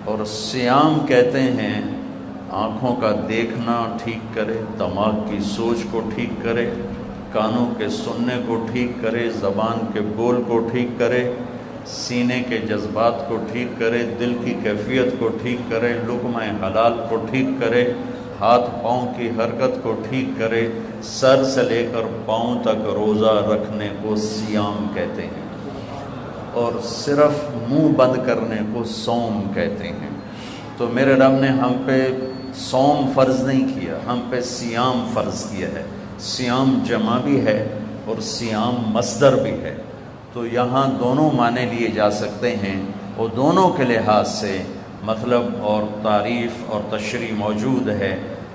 اور سیام کہتے ہیں آنکھوں کا دیکھنا ٹھیک کرے، دماغ کی سوچ کو ٹھیک کرے، کانوں کے سننے کو ٹھیک کرے، زبان کے بول کو ٹھیک کرے، سینے کے جذبات کو ٹھیک کرے، دل کی کیفیت کو ٹھیک کرے، لقمہ حلال کو ٹھیک کرے، ہاتھ پاؤں کی حرکت کو ٹھیک کرے، سر سے لے کر پاؤں تک روزہ رکھنے کو سیام کہتے ہیں، اور صرف منہ بند کرنے کو صوم کہتے ہیں۔ تو میرے رب نے ہم پہ صوم فرض نہیں کیا، ہم پہ سیام فرض کیا ہے۔ سیام جمع بھی ہے اور سیام مصدر بھی ہے، تو یہاں دونوں معنی لیے جا سکتے ہیں، اور دونوں کے لحاظ سے مطلب اور تعریف اور تشریح موجود ہے۔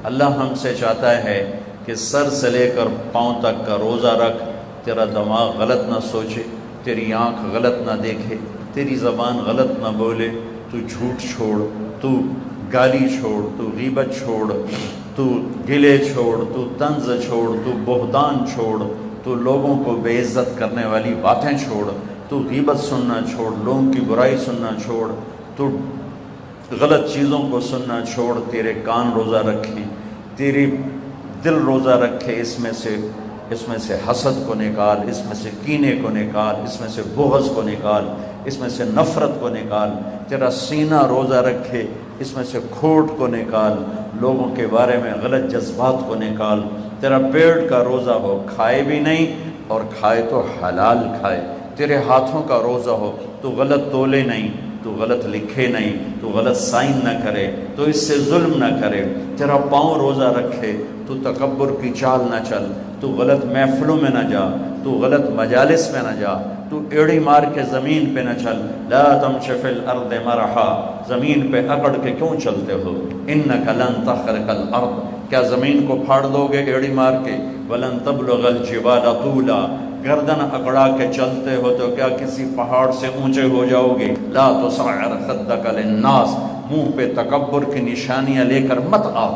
اللہ ہم سے چاہتا ہے کہ سر سے لے کر پاؤں تک کا روزہ رکھ، تیرا دماغ غلط نہ سوچے، تیری آنکھ غلط نہ دیکھے، تیری زبان غلط نہ بولے، تو جھوٹ چھوڑ، تو گالی چھوڑ، تو غیبت چھوڑ، تو گلے چھوڑ، تو طنز چھوڑ، تو بہتان چھوڑ، تو لوگوں کو بے عزت کرنے والی باتیں چھوڑ، تو غیبت سننا چھوڑ، لوگوں کی برائی سننا چھوڑ، تو غلط چیزوں کو سننا چھوڑ، تیرے کان روزہ رکھیں، تیری دل روزہ رکھے، اس میں سے حسد کو نکال، اس میں سے کینے کو نکال، اس میں سے بغض کو نکال، اس میں سے نفرت کو نکال، تیرا سینہ روزہ رکھے، اس میں سے کھوٹ کو نکال، لوگوں کے بارے میں غلط جذبات کو نکال، تیرا پیٹ کا روزہ ہو، کھائے بھی نہیں اور کھائے تو حلال کھائے، تیرے ہاتھوں کا روزہ ہو، تو غلط تولے نہیں، تو غلط لکھے نہیں، تو غلط سائن نہ کرے، تو اس سے ظلم نہ کرے، تیرا پاؤں روزہ رکھے، تو تکبر کی چال نہ چل، تو غلط محفلوں میں نہ جا، تو غلط مجالس میں نہ جا، تو ایڑی مار کے زمین پہ نہ چل، لا تمش فی الارض مرحا، زمین پہ اکڑ کے کیوں چلتے ہو، انک لن تخرق الارض، کیا زمین کو پھاڑ دو گے ایڑی مار کے، ولن تبلغ الجبال طولا، گردن اکڑا کے چلتے ہو تو کیا کسی پہاڑ سے اونچے ہو جاؤ گے، لا تصعر خدک للناس، منہ پہ تکبر کی نشانیاں لے کر مت آ،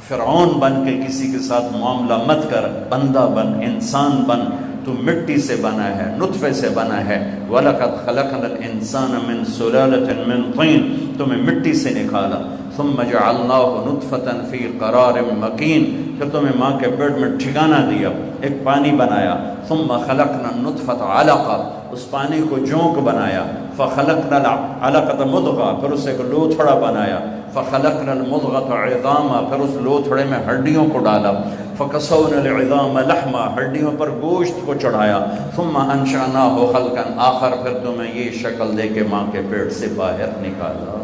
فرعون بن کے کسی کے ساتھ معاملہ مت کر، بندہ بن، انسان بن، تو مٹی سے بنا ہے، نطفے سے بنا ہے، وَلَقَدْ خَلَقْنَا الْإِنسَانَ مِنْ سُلَالَةٍ مِنْ طِينٍ، تمہیں مٹی سے نکالا، ثُمَّ جَعَلْنَاهُ نُطْفَةً فِي قَرَارٍ مَكِينٍ، پھر تمہیں ماں کے پیٹ میں ٹھکانہ دیا، ایک پانی بنایا، ثُمَّ خَلَقْنَا النُّطْفَةَ عَلَقَةً، اس پانی کو جونک بنایا، فَخَلَقْنَا الْعَلَقَةَ مُضْغَةً، پھر اسے ایک لوتھڑا بنایا، فَخَلَقْنَا الْمُضْغَةَ عِظَامًا، پھر اس لوتھڑے میں ہڈیوں کو ڈالا، فَكَسَوْنَا الْعِظَامَ لَحْمًا، ہڈیوں پر گوشت کو چڑھایا، ثُمَّ أَنشَأْنَاهُ خَلْقًا آخر، پھر تمہیں یہ شکل دے کے ماں کے پیٹ سے باہر نکالا۔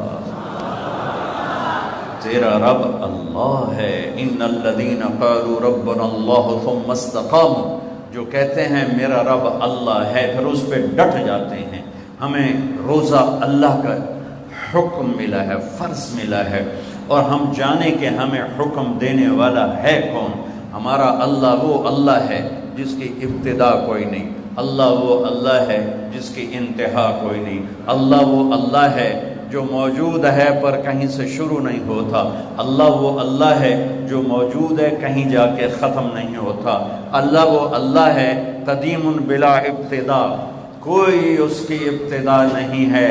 تیرا رب اللہ ہے، ان الذین قالوا ربنا اللہ ثم استقاموا، جو کہتے ہیں میرا رب اللہ ہے پھر اس پہ ڈٹ جاتے ہیں۔ ہمیں روزہ اللہ کا حکم ملا ہے، فرض ملا ہے، اور ہم جانیں کہ ہمیں حکم دینے والا ہے کون۔ ہمارا اللہ وہ اللہ ہے جس کی ابتدا کوئی نہیں، اللہ وہ اللہ ہے جس کی انتہا کوئی نہیں، اللہ وہ اللہ ہے جو موجود ہے پر کہیں سے شروع نہیں ہوتا، اللہ وہ اللہ ہے جو موجود ہے کہیں جا کے ختم نہیں ہوتا، اللہ وہ اللہ ہے قدیم بلا ابتدا، کوئی اس کی ابتدا نہیں ہے،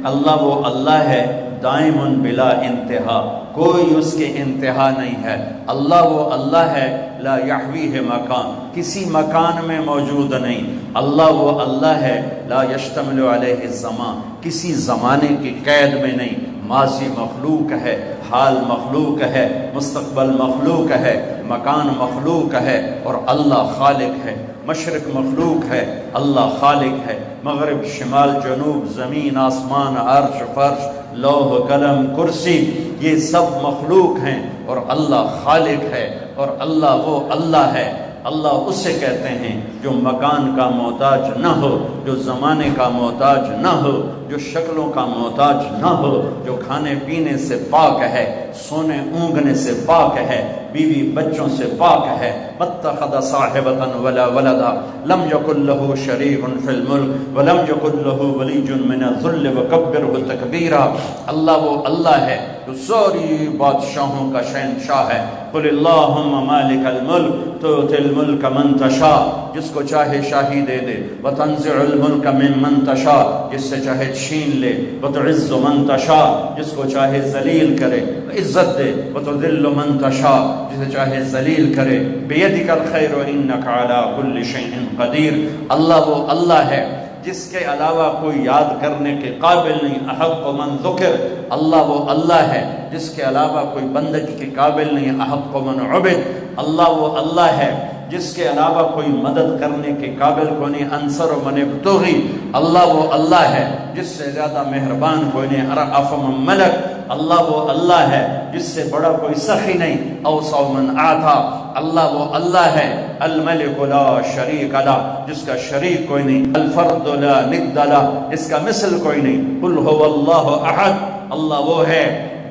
اللہ وہ اللہ ہے دائم بلا انتہا، کوئی اس کی انتہا نہیں ہے، اللہ وہ اللہ ہے لا یحویہ مکان، کسی مکان میں موجود نہیں، اللہ وہ اللہ ہے لا یشتمل علیہ الزمان، کسی زمانے کی قید میں نہیں، ماضی مخلوق ہے، حال مخلوق ہے، مستقبل مخلوق ہے، مکان مخلوق ہے، اور اللہ خالق ہے، مشرق مخلوق ہے، اللہ خالق ہے، مغرب شمال جنوب زمین آسمان عرش فرش لوح قلم کرسی یہ سب مخلوق ہیں، اور اللہ خالق ہے، اور اللہ وہ اللہ ہے۔ اللہ اسے کہتے ہیں جو مکان کا محتاج نہ ہو، جو زمانے کا محتاج نہ ہو، جو شکلوں کا محتاج نہ ہو، جو کھانے پینے سے پاک ہے، سونے اونگنے سے پاک ہے، بیوی بچوں سے پاک ہے، متخذ صاحبۃ ولا ولدا لم یکن له شریک فی الملک ولم یکن له ولی من الذل وکبرہ تکبیرا۔ اللہ وہ اللہ ہے تو ساری بادشاہوں کا شہنشاہ ہے۔ قل اللہم مالک الملک تؤتی الملک من تشاء، جس کو چاہے شاہی دے دے، وتنزع الملک ممن تشاء، جس سے چاہے چھین لے، وتعز من تشاء، جس کو چاہے ذلیل کرے، عزت دے، وتذل من تشاء، جسے چاہے ذلیل کرے، بیدک الخیر انک علی کل شیء قدیر۔ اللہ وہ اللہ ہے جس کے علاوہ کوئی یاد کرنے کے قابل نہیں، احق من ذکر، اللہ وہ اللہ ہے جس کے علاوہ کوئی بندگی کے قابل نہیں، احق من عبد، اللہ وہ اللہ ہے جس کے علاوہ کوئی مدد کرنے کے قابل کو نہیں، انصر من ابتغی، اللہ وہ اللہ ہے جس سے زیادہ مہربان کوئی نہیں، ارأف من ملک، اللہ وہ اللہ ہے جس سے بڑا کوئی سخی نہیں، اوسع من آتا، اللہ وہ اللہ ہے، الملک لا شریک لہ، جس کا شریک کوئی نہیں، الفرد لا ند لہ، اس کا مثل کوئی نہیں، قل هو اللہ احد، اللہ وہ ہے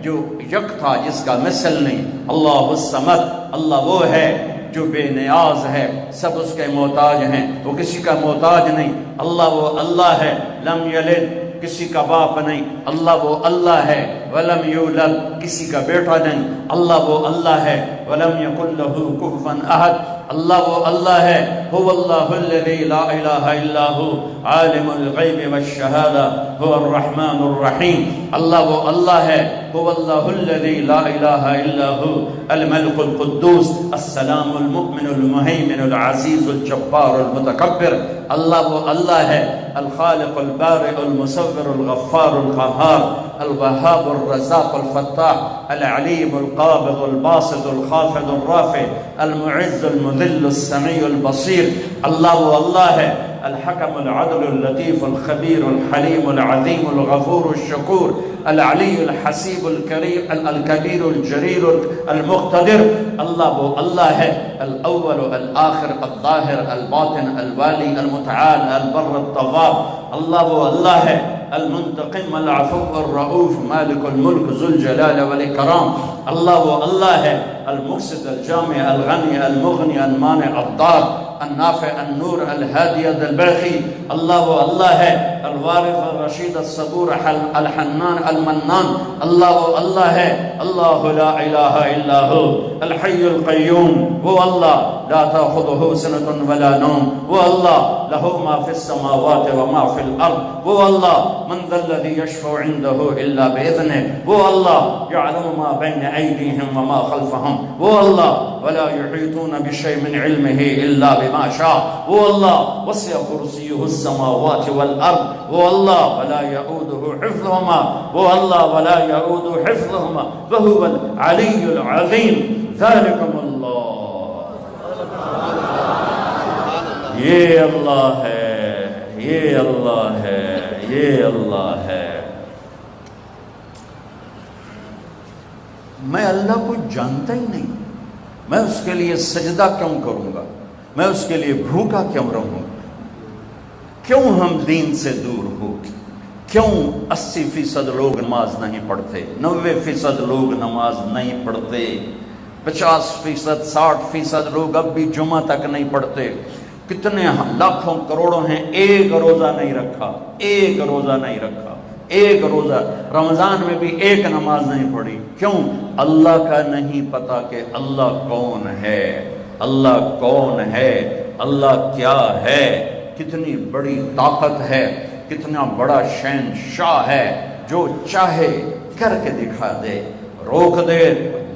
جو یکتا جس کا مثل نہیں، اللہ الصمد، اللہ وہ ہے جو بے نیاز ہے، سب اس کے محتاج ہیں، وہ کسی کا محتاج نہیں، اللہ وہ اللہ ہے، لم یلد، کسی کا باپ نہیں، اللہ وہ اللہ ہے، ولم یولد، کسی کا بیٹا نہیں، اللہ وہ اللہ ہے، ولم یکن لہ کفوا احد، اللہ وہ اللہ ہے، هو اللہ الذی لا الہ الا هو عالم الغیب والشہادہ هو الرحمن الرحیم، اللہ وہ اللہ ہے، هو اللہ الذی لا الہ الا هو الملک القدوس السلام المؤمن المہیمن العزیز الجبار المتکبر، اللہ وہ اللہ ہے، الخالق البارئ المصور الغفار القہار الوهاب الرزاق الفتاح العلیم القابض الباسط الخافض الرافع المعز المذل السمیع البصیر، اللہ وہ اللہ ہے، الحکم العدل اللطیف الخبیر الحلیم العظیم الغفور الشکور العلی الحسیب الکبیر الجلیل المقتدر، اللہ وہ اللہ ہے، الاول الآخر الظاہر الباطن الوالی المتعال البر الطواب، اللہ وہ اللہ ہے، المنتقم العفو الرؤوف مالک الملک ذو الجلال والاکرام، اللہ وہ اللہ ہے، المقسط الجامع الغنی المغنی المانع الضار النافع النور الهادي الباقي، اللہ وہ اللہ ہے، الوارث الرشید الصبور الحنان المنان، اللہ وہ اللہ ہے، اللہ لا الہ الا هو الحی القیوم، وہ اللہ لا تأخذه سنة ولا نوم، وہ اللہ له ما في السماوات وما في الارض، وہ اللہ من ذا الذي يشفع عنده الا باذنه، وہ اللہ يعلم ما بين ايديهم وما خلفهم، وہ اللہ ولا يحيطون بشيء من علمه الا بما شاء، وہ اللہ وسع کرسیہ السماوات والارض، وہ اللہ ولا يؤوده حفظهما، وہ اللہ ولا يؤوده حفظهما وهو العلی العظیم، ذلكم اللہ، یہ اللہ ہے، یہ اللہ ہے، یہ اللہ ہے۔ میں اللہ کو جانتا ہی نہیں، میں اس کے لیے سجدہ کیوں کروں گا، میں اس کے لیے بھوکا کیوں رہوں، کیوں ہم دین سے دور ہو، کیوں 80% لوگ نماز نہیں پڑھتے، 90% لوگ نماز نہیں پڑھتے، 50% 60% لوگ اب بھی جمعہ تک نہیں پڑھتے، کتنے لاکھوں کروڑوں ہیں ایک روزہ نہیں رکھا، ایک روزہ نہیں رکھا، ایک روزہ، رمضان میں بھی ایک نماز نہیں پڑھی، کیوں؟ اللہ کا نہیں پتا کہ اللہ کون ہے، اللہ کون ہے، اللہ کیا ہے، کتنی بڑی طاقت ہے، کتنا بڑا شہنشاہ ہے، جو چاہے کر کے دکھا دے، روک دے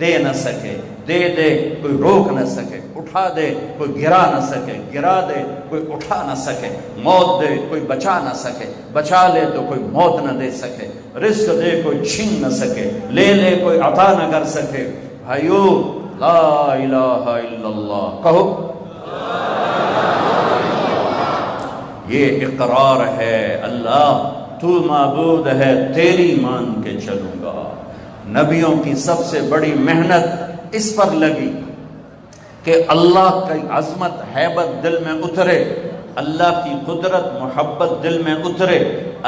دے نہ سکے، دے دے کوئی روک نہ سکے، اٹھا دے کوئی گرا نہ سکے، گرا دے کوئی اٹھا نہ سکے، موت دے کوئی بچا نہ سکے، بچا لے تو کوئی موت نہ دے سکے، رزق دے کوئی چھین نہ سکے، لے لے کوئی عطا نہ کر سکے۔ بھائیو لا الہ الا اللہ کہو، یہ اقرار ہے، اللہ تو معبود ہے، تیری مان کے چلوں گا۔ نبیوں کی سب سے بڑی محنت اس پر لگی کہ اللہ کی عظمت حیبت دل میں اترے، اللہ کی قدرت محبت دل میں اترے،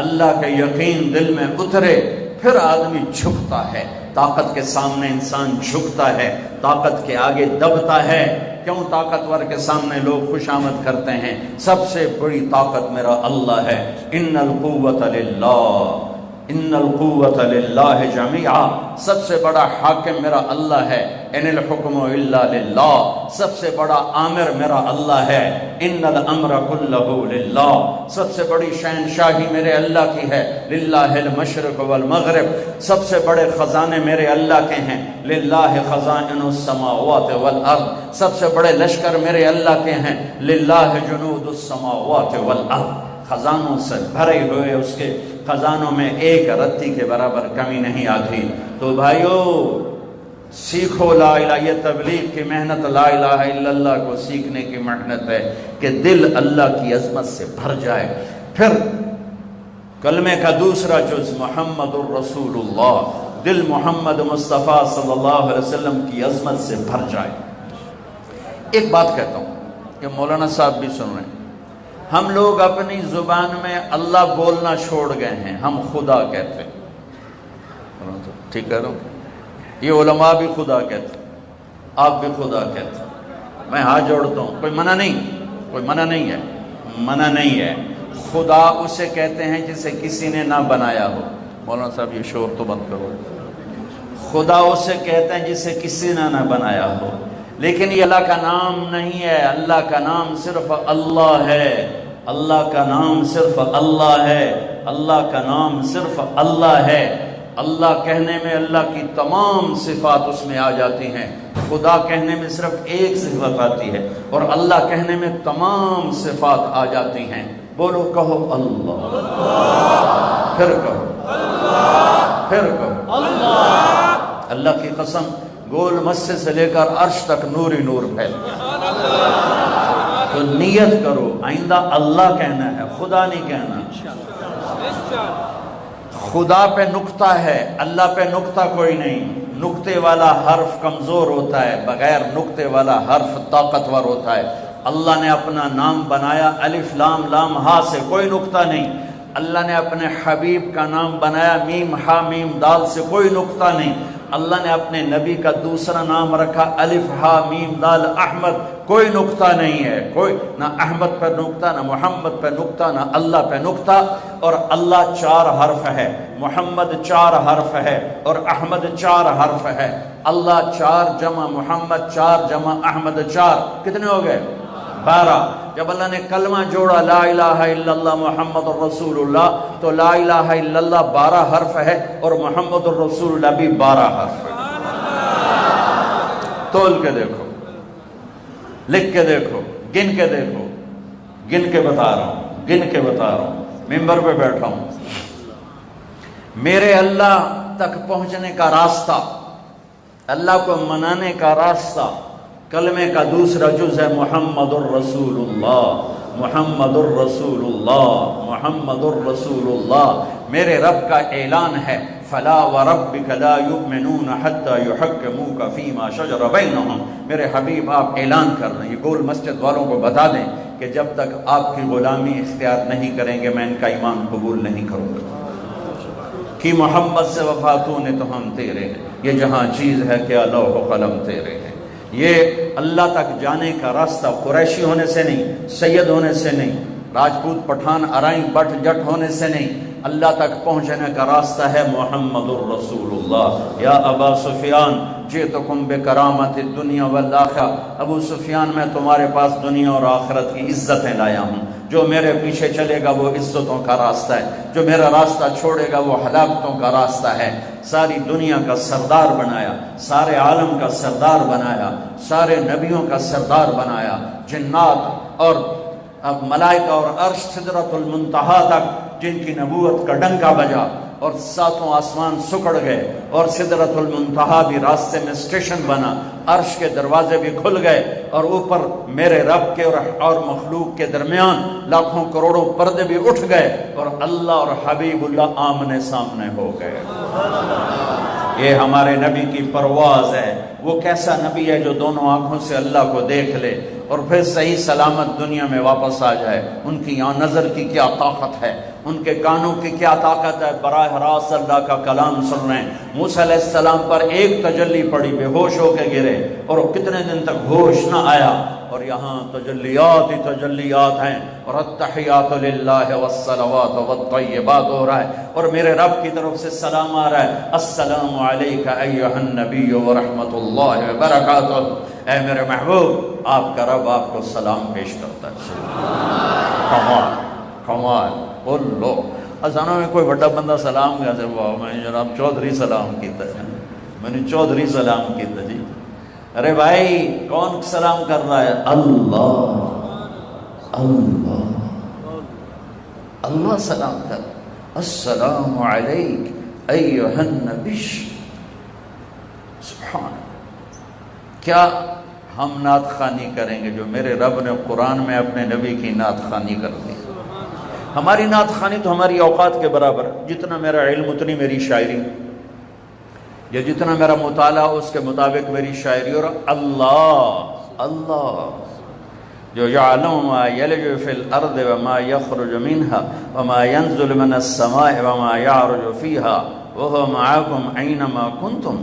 اللہ کا یقین دل میں اترے، پھر آدمی جھکتا ہے، طاقت کے سامنے انسان جھکتا ہے، طاقت کے آگے دبتا ہے۔ کیوں طاقتور کے سامنے لوگ خوش آمد کرتے ہیں؟ سب سے بڑی طاقت میرا اللہ ہے، ان القوت للہ، ان القوت للہ جمیعا، سب سے بڑا حاکم میرا اللہ ہے، ان الحکم الا للہ، سب سے بڑا آمر میرا اللہ ہے، ان الامر کلہ للہ، سب سے بڑی شہنشاہی میرے اللہ کی ہے، للہ المشرق والمغرب، سب سے بڑے خزانے میرے اللہ کے ہیں، للہ خزائن السماوات والارض، سب سے بڑے لشکر میرے اللہ کے ہیں، للہ جنود السماوات والارض، خزانوں سے بھرے ہوئے اس کے خزانوں میں ایک رتی کے برابر کمی نہیں آتی۔ تو بھائیو سیکھو لا الہ، یہ تبلیغ کی محنت لا الہ الا اللہ کو سیکھنے کی محنت ہے کہ دل اللہ کی عظمت سے بھر جائے۔ پھر کلمے کا دوسرا جز محمد الرسول اللہ، دل محمد مصطفیٰ صلی اللہ علیہ وسلم کی عظمت سے بھر جائے۔ ایک بات کہتا ہوں کہ مولانا صاحب بھی سن رہے ہیں، ہم لوگ اپنی زبان میں اللہ بولنا چھوڑ گئے ہیں، ہم خدا کہتے ہیں، ٹھیک کہہ رہا ہوں؟ یہ علماء بھی خدا کہتے ہیں، آپ بھی خدا کہتے ہیں، میں ہاتھ جوڑتا ہوں، کوئی منع نہیں، کوئی منع نہیں ہے، منع نہیں ہے۔ خدا اسے کہتے ہیں جسے کسی نے نہ بنایا ہو۔ مولانا صاحب یہ شور تو بند کرو۔ خدا اسے کہتے ہیں جسے کسی نے نہ بنایا ہو، لیکن یہ اللہ کا نام نہیں ہے، اللہ کا نام صرف اللہ ہے، اللہ کا نام صرف اللہ ہے، اللہ کا نام صرف اللہ ہے۔ اللہ کہنے میں اللہ کی تمام صفات اس میں آ جاتی ہیں، خدا کہنے میں صرف ایک صفت آتی ہے، اور اللہ کہنے میں تمام صفات آ جاتی ہیں۔ بولو، کہو اللہ، پھر کہو اللہ، پھر کہو اللہ۔ اللہ کی قسم، گول مسجد سے لے کر عرش تک نور ہی نور پھیل گیا۔ تو نیت کرو آئندہ اللہ کہنا ہے، خدا نہیں کہنا۔ خدا پہ نقطہ ہے، اللہ پہ نقطہ کوئی نہیں۔ نقطے والا حرف کمزور ہوتا ہے، بغیر نقطے والا حرف طاقتور ہوتا ہے۔ اللہ نے اپنا نام بنایا الف لام لام ہا سے، کوئی نقطہ نہیں۔ اللہ نے اپنے حبیب کا نام بنایا میم ہا میم دال سے، کوئی نقطہ نہیں۔ اللہ نے اپنے نبی کا دوسرا نام رکھا الف ہا میم دال احمد، کوئی نقطہ نہیں ہے، کوئی نہ احمد پہ نقطہ، نہ محمد پہ نقطہ، نہ اللہ پہ نقطہ۔ اور اللہ 4 حرف ہے، محمد 4 حرف ہے، اور احمد 4 حرف ہے۔ اللہ 4 جمع محمد 4 جمع احمد 4، کتنے ہو گئے؟ 12۔ جب اللہ نے کلمہ جوڑا لا الہ الا اللہ محمد الرسول اللہ، تو لا الہ الا اللہ 12 حرف ہے، اور محمد الرسول اللہ بھی 12 حرف ہے۔ تول کے دیکھو، لکھ کے دیکھو، گن کے دیکھو، گن کے بتا رہا ہوں، گن کے بتا رہا ہوں، ممبر پہ بیٹھا ہوں۔ میرے اللہ تک پہنچنے کا راستہ، اللہ کو منانے کا راستہ، کلمے کا دوسرا جز ہے محمد الرسول اللہ، محمد الرسول اللہ، محمد الرسول اللہ۔ میرے رب کا اعلان ہے، فلا وربک لا یؤمنون حتی یحکموک فیما شجر بینہم۔ میرے حبیب آپ اعلان کر رہے ہیں، یہ گول مسجد والوں کو بتا دیں کہ جب تک آپ کی غلامی اختیار نہیں کریں گے میں ان کا ایمان قبول نہیں کروں گا۔ کہ محمد سے وفاتوں نے تو ہم تیرے ہیں، یہ جہاں چیز ہے کہ لوح و قلم تیرے ہیں۔ یہ اللہ تک جانے کا راستہ قریشی ہونے سے نہیں، سید ہونے سے نہیں، راجپوت پٹھان ارائیں بٹ جٹ ہونے سے نہیں، اللہ تک پہنچنے کا راستہ ہے محمد الرسول اللہ۔ یا ابا سفیان جئتکم بکرامت الدنیا والآخرہ، ابو سفیان میں تمہارے پاس دنیا اور آخرت کی عزتیں لایا ہوں۔ جو میرے پیچھے چلے گا وہ عزتوں کا راستہ ہے، جو میرا راستہ چھوڑے گا وہ ہلاکتوں کا راستہ ہے۔ ساری دنیا کا سردار بنایا، سارے عالم کا سردار بنایا، سارے نبیوں کا سردار بنایا، جنات اور ملائکہ اور عرش سدرۃ المنتہا تک جن کی نبوت کا ڈنکا بجا، اور 7 آسمان سکڑ گئے، اور سدرۃ المنتہا بھی راستے میں اسٹیشن بنا، عرش کے دروازے بھی کھل گئے، اور اوپر میرے رب کے اور مخلوق کے درمیان لاکھوں کروڑوں پردے بھی اٹھ گئے، اور اللہ اور حبیب اللہ آمنے سامنے ہو گئے۔ یہ ہمارے نبی کی پرواز ہے۔ وہ کیسا نبی ہے جو دونوں آنکھوں سے اللہ کو دیکھ لے اور پھر صحیح سلامت دنیا میں واپس آ جائے۔ ان کی یہاں نظر کی کیا طاقت ہے، ان کے کانوں کی کیا طاقت ہے، براہ راست اللہ کا کلام سن رہے ہیں۔ موسیٰ علیہ السلام پر ایک تجلی پڑی، بے ہوش ہو کے گرے اور کتنے دن تک ہوش نہ آیا، اور یہاں تجلیات ہی تجلیات ہیں، اور التحیات للہ والصلوات والطیبات ہو رہا ہے، اور میرے رب کی طرف سے سلام آ رہا ہے، السلام علیک ایھا النبی ورحمۃ اللہ وبرکاتہ۔ اے میرے محبوب، آپ کا رب آپ کو سلام پیش کرتا ہے۔ کمال کمال بولو، ازانوں میں کوئی بڑا بندہ سلام کہتے ہیں، واہ میں جناب چودھری سلام کیتا ہے، میں نے چودھری سلام کیتا جی۔ ارے بھائی کون سلام کر رہا ہے؟ اللہ اللہ اللہ سلام کر، السلام علیک ایھا النبی۔ سبحان، کیا ہم نعت خوانی کریں گے جو میرے رب نے قرآن میں اپنے نبی کی نعت خوانی کر دی؟ ہماری نعت خوانی تو ہماری اوقات کے برابر، جتنا میرا علم اتنی میری شاعری، یا جتنا میرا مطالعہ اس کے مطابق میری شاعری۔ اور اللہ اللہ جو یعلم ما یلج فی الارض وما یخرج منها وما ینزل من السماء وما یعرج فیها وهو معکم اینما کنتم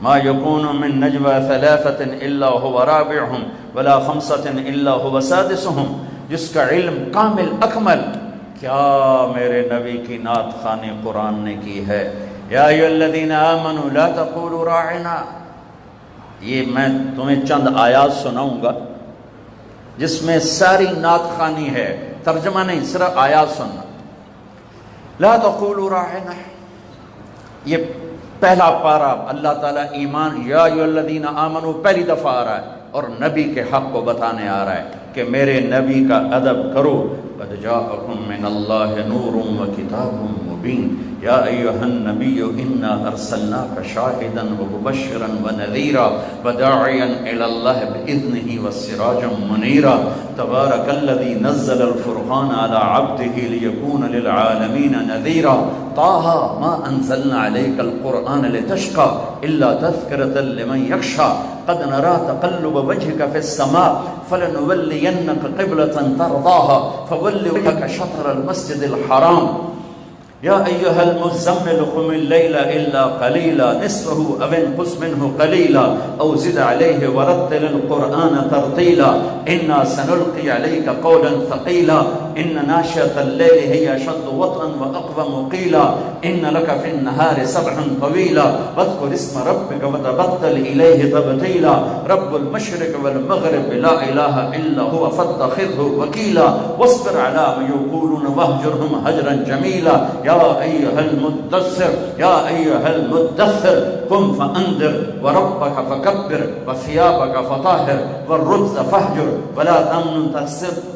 ما یکون من نجوى ثلاثة الا هو رابعهم ولا خمسة الا هو سادسهم، جس کا علم کامل اکمل، کیا میرے نبی کی نعت خوانی قرآن نے کی ہے؟ یا ایھا الذین آمنوا لا تقولوا راعنا۔ یہ میں تمہیں چند آیات سناؤں گا جس میں ساری نعت خوانی ہے، ترجمہ نہیں، صرف آیات سننا۔ لا تقولوا راعنا، یہ پہلا پارہ اللہ تعالیٰ ایمان، یا ایھا الذین آمنوا پہلی دفعہ آ رہا ہے، اور نبی کے حق کو بتانے آ رہا ہے کہ میرے نبی کا ادب کرو۔ قد جاءکم من اللہ نور وکتاب مبین، یا ایھا النبی انا ارسلناک شاہدا ومبشرا ونذیرا وداعیا الی اللہ باذنہ وسراجا منیرا، تبارک الذی نزل الفرقان علی عبدہ لیکون للعالمین نذیرا، طٰہٰ ما انزلنا علیک القرآن لتشقى الا تذکرۃ لمن یخشی، قد نرى تقلب وجهك في السماء فلنولينك قبلة ترضاها فول وجهك شطر المسجد الحرام، یا ایھا المزمل قم اللیل الا قلیلا نصفه او انقص منه قلیلا او زد علیہ ورتل القرآن ترتیلا، انا سنلقی علیک قولا ثقیلا، ان ناشئة اللیل هی اشد وطئا واقوم قیلا، ان لک فی النہار سبحا طویلا واذکر اسم ربک وتبتل الیہ تبتیلا، رب المشرق والمغرب لا الہ الا هو فاتخذه وکیلا، واصبر علی ما یقولون واہجرهم ہجرا جمیلا، یا ایھا المدثر یا ایھا المدثر قم فانذر وربک فکبر وثیابک فطہر والرجز فاہجر ولا تمنن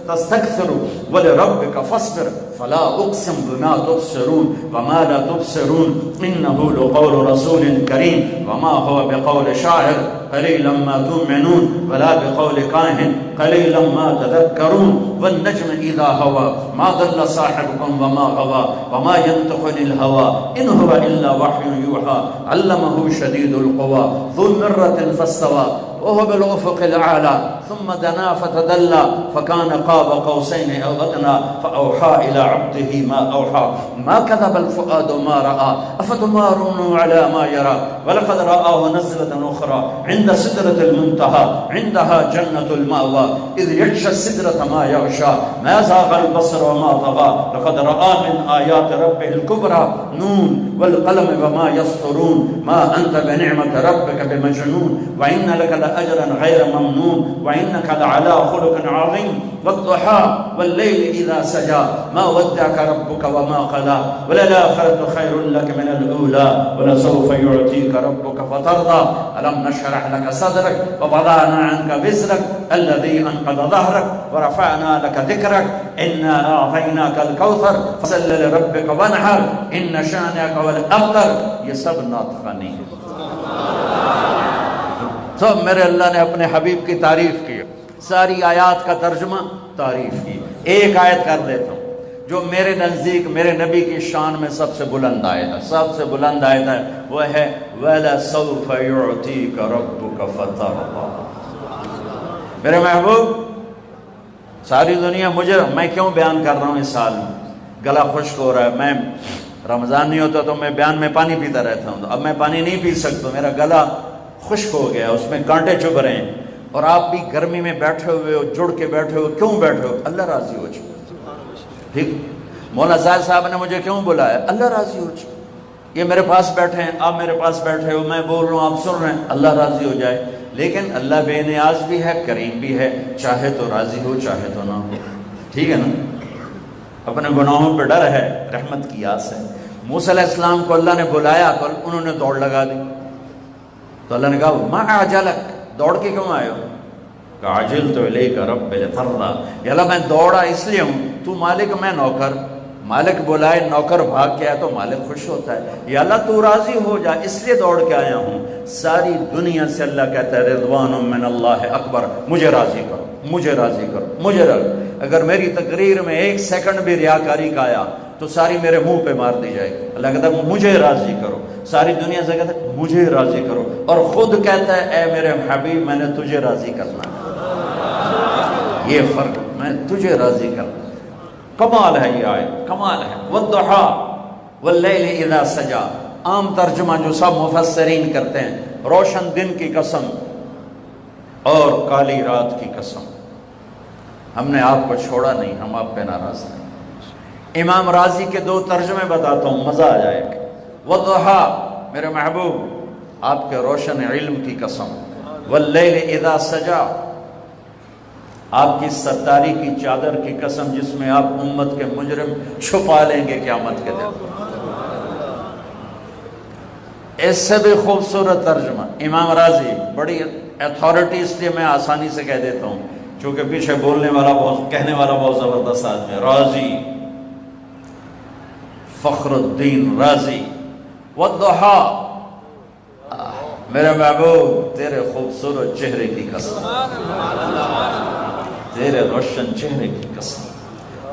تستکثر ولربک فاصبر فلا اقسم بما تبصرون وما لا تبصرون انه لقول رسول کریم وما هو بقول شاعر قلیلا ما تؤمنون ولا بقول کاہن قلیلا ما تذکرون والنجم اذا هوى ما ضل صاحبكم وما غوى وما ينطق عن الهوى ان هو الا وحي يوحى علمه شديد القوى ذو مرة فاستوى وهو بالافق الاعلى ثم دنا فتدلى فكان قاب قوسين او ادنى فاوحى الى عبده ما اوحى ما كذب الفؤاد ما راى افتمارون على ما يرى ولقد رآه نزلة اخرى عند سدرة المنتهى عندها جنة المأوى اذ يغشى السدرة ما يغشى ما زاغ البصر وما طغى لقد رأى من آيات ربه الكبرى نون والقلم وما يسطرون ما أنت بنعمة ربك بمجنون وإن لك لأجرا غير ممنون وإنك لعلى خلق عظيم والضحى والليل إذا سجى ما ودعك ربك وما قلى وللآخرة خير لك من الأولى ولسوف يعطيك ربك فترضى ألم نشرح لك صدرك ووضعنا عنك وزرك الذي أنقض ظهرك ورفعنا لك ذكرك إنا أعطيناك الكوثر فصل لربك وانحر إن شانئك هو الأبتر، یہ سب نعت خوانی ہے۔ تو میرے اللہ نے اپنے حبیب کی تعریف کی، ساری آیات کا ترجمہ تعریف کی۔ ایک آیت کر دیتا ہوں جو میرے نزدیک میرے نبی کی شان میں سب سے بلند آیت ہے، سب سے بلند آیت ہے، وہ ہے وَلَسَوْفَ يُعْطِيكَ رَبُّكَ فَتَرْضَىٰ۔ میرے محبوب، ساری دنیا مجھے، میں کیوں بیان کر رہا ہوں اس سال میں، گلا خشک ہو رہا ہے، میں رمضان نہیں ہوتا تو میں بیان میں پانی پیتا رہتا ہوں، تو اب میں پانی نہیں پی سکتا، میرا گلا خشک ہو گیا، اس میں کانٹے چبھ رہے ہیں، اور آپ بھی گرمی میں بیٹھے ہوئے ہو، جڑ کے بیٹھے ہو، کیوں بیٹھے ہو؟ اللہ راضی ہو جائے. ٹھیک، مولانا زاہد صاحب نے مجھے کیوں بلایا؟ اللہ راضی ہو جائے. یہ میرے پاس بیٹھے ہیں، آپ میرے پاس بیٹھے ہو، میں بول رہا ہوں، آپ سن رہے ہیں، اللہ راضی ہو جائے. لیکن اللہ بے نیاز بھی ہے، کریم بھی ہے، چاہے تو راضی ہو، چاہے تو نہ ہو. ٹھیک ہے نا؟ اپنے گناہوں پہ ڈر ہے، رحمت کی آس ہے. موسیٰ علیہ السلام کو اللہ نے بلایا تو انہوں نے دوڑ لگا دی، تو اللہ نے کہا ما اعجلک، دوڑ کے کیوں آئے ہو؟ کہ عجلت الیک رب لترضی، یا اللہ میں دوڑا اس لیے ہوں، تو مالک میں نوکر، مالک بلائے نوکر بھاگ کے آئے تو مالک خوش ہوتا ہے. یا اللہ تو راضی ہو جا، اس لیے دوڑ کے آیا ہوں. ساری دنیا سے اللہ کہتا ہے رضوان من اللہ اکبر، مجھے راضی کرو، مجھے راضی کرو، مجھے راضی. اگر میری تقریر میں ایک سیکنڈ بھی ریاکاری کا آیا تو ساری میرے منہ پہ مار دی جائے گی. اللہ کہتا ہے مجھے راضی کرو. ساری دنیا سے کہتا ہے مجھے راضی کرو، اور خود کہتا ہے اے میرے حبیب میں نے تجھے راضی کرنا ہے. یہ فرق، میں تجھے راضی کرنا. کمال ہے یہ آیت، کمال ہے. والضحیٰ واللیل اذا سجا، عام ترجمہ جو سب مفسرین کرتے ہیں، روشن دن کی قسم اور کالی رات کی قسم. ہم نے آپ کو چھوڑا نہیں، ہم آپ پہ ناراض نہیں. امام راضی کے دو ترجمے بتاتا ہوں، مزہ آ جائے گا. والضحیٰ، میرے محبوب آپ کے روشن علم کی قسم. واللیل اذا سجا، آپ کی ستاری کی چادر کی قسم جس میں آپ امت کے مجرم چھپا لیں گے قیامت کے دن. اس سے بھی خوبصورت ترجمہ امام راضی، بڑی اتھارٹی اس لیے میں آسانی سے کہہ دیتا ہوں چونکہ پیچھے بولنے والا بہت، کہنے والا بہت زبردست آدمی ہے. راضی، فخر الدین رازی. والضحیٰ، میرے محبوب تیرے خوبصورت چہرے کی قسم، تیرے روشن چہرے کی قسم.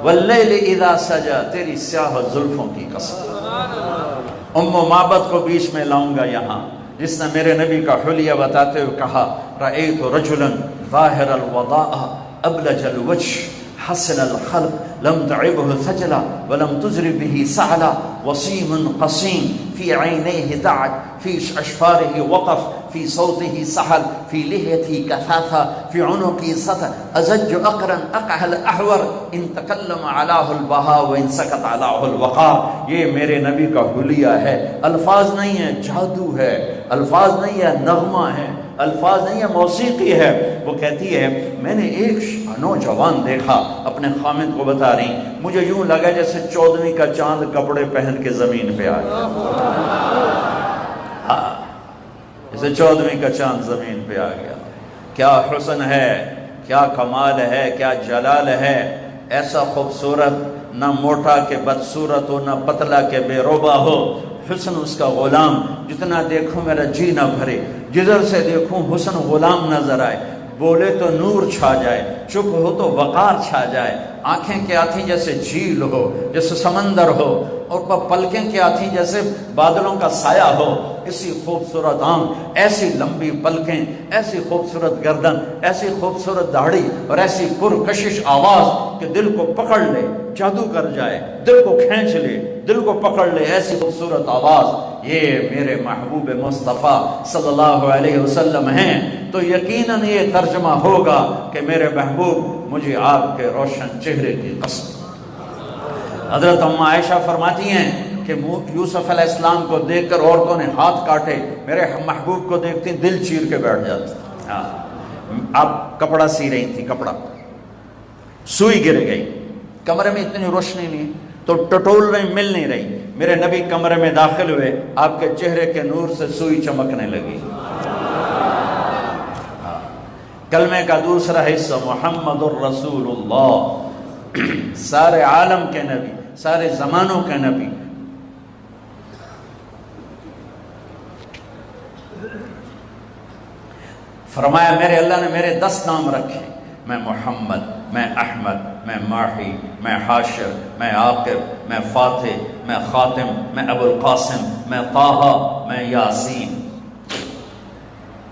واللیل اذا سجا، تیری سیاہ زلفوں کی قسم. ام معبد کو بیچ میں لاؤں گا یہاں، جس نے میرے نبی کا حلیہ بتاتے ہوئے کہا رأیت رجلا ظاہر الوضاء ابلج الوجه حسن الخلق لم تعبه ثجلا ولم تزر به سعلا وسيم قصيم في عينيه دعج في أشفاره وقف في صوته سحل في لحيته كثاثة في عنقه سطر أزج أقرا أقعل أحور إن تكلم علاه البهاء وإن سكت علاه الوقار. یہ میرے نبی کا حلیہ ہے، الفاظ نہیں ہے، جادو ہے، الفاظ نہیں ہے، نغمہ ہے، الفاظ نہیں ہے، موسیقی ہے. وہ کہتی ہے میں نے ایک نوجوان دیکھا، اپنے خامد کو بتا رہی، مجھے یوں لگا جیسے 14ویں کا چاند کپڑے پہن کے زمین پہ آ گیا. جیسے 14ویں کا چاند زمین پہ آ گیا. کیا حسن ہے، کیا کمال ہے، کیا جلال ہے. ایسا خوبصورت، نہ موٹا کہ بدصورت ہو، نہ پتلا کہ بے روبا ہو. حسن اس کا غلام، جتنا دیکھوں میرا جی نہ بھرے، جدھر سے دیکھوں حسن غلام نظر آئے. بولے تو نور چھا جائے، چپ ہو تو وقار چھا جائے. آنکھیں کیا تھیں جیسے جھیل ہو، جیسے سمندر ہو، اور پلکیں کیا تھیں جیسے بادلوں کا سایہ ہو. اسی خوبصورت آنکھ، ایسی لمبی پلکیں، ایسی خوبصورت گردن، ایسی خوبصورت داڑھی، اور ایسی پرکشش آواز کہ دل کو پکڑ لے، جادو کر جائے، دل کو کھینچ لے، دل کو پکڑ لے. ایسی خوبصورت آواز یہ میرے محبوب مصطفیٰ صلی اللہ علیہ وسلم ہیں. تو یقیناً یہ ترجمہ ہوگا کہ میرے محبوب مجھے آپ کے روشن چہرے کی قسم. حضرت ام عائشہ فرماتی ہیں کہ یوسف علیہ السلام کو دیکھ کر عورتوں نے ہاتھ کاٹے، میرے محبوب کو دیکھتی دل چیر کے بیٹھ جاتا. آپ کپڑا سی رہی تھی، کپڑا سوئی گر گئی، کمرے میں اتنی روشنی نہیں تو ٹٹول رہی، مل نہیں رہی. میرے نبی کمرے میں داخل ہوئے، آپ کے چہرے کے نور سے سوئی چمکنے لگی. کلمے کا دوسرا حصہ محمد الرسول اللہ، سارے عالم کے نبی، سارے زمانوں کے نبی. فرمایا میرے اللہ نے میرے 10 نام رکھے، میں محمد، میں احمد، میں ماحی، میں حاشر، میں عاقب، میں فاتح، میں خاتم، میں ابو القاسم، میں طٰہٰ، میں یاسین.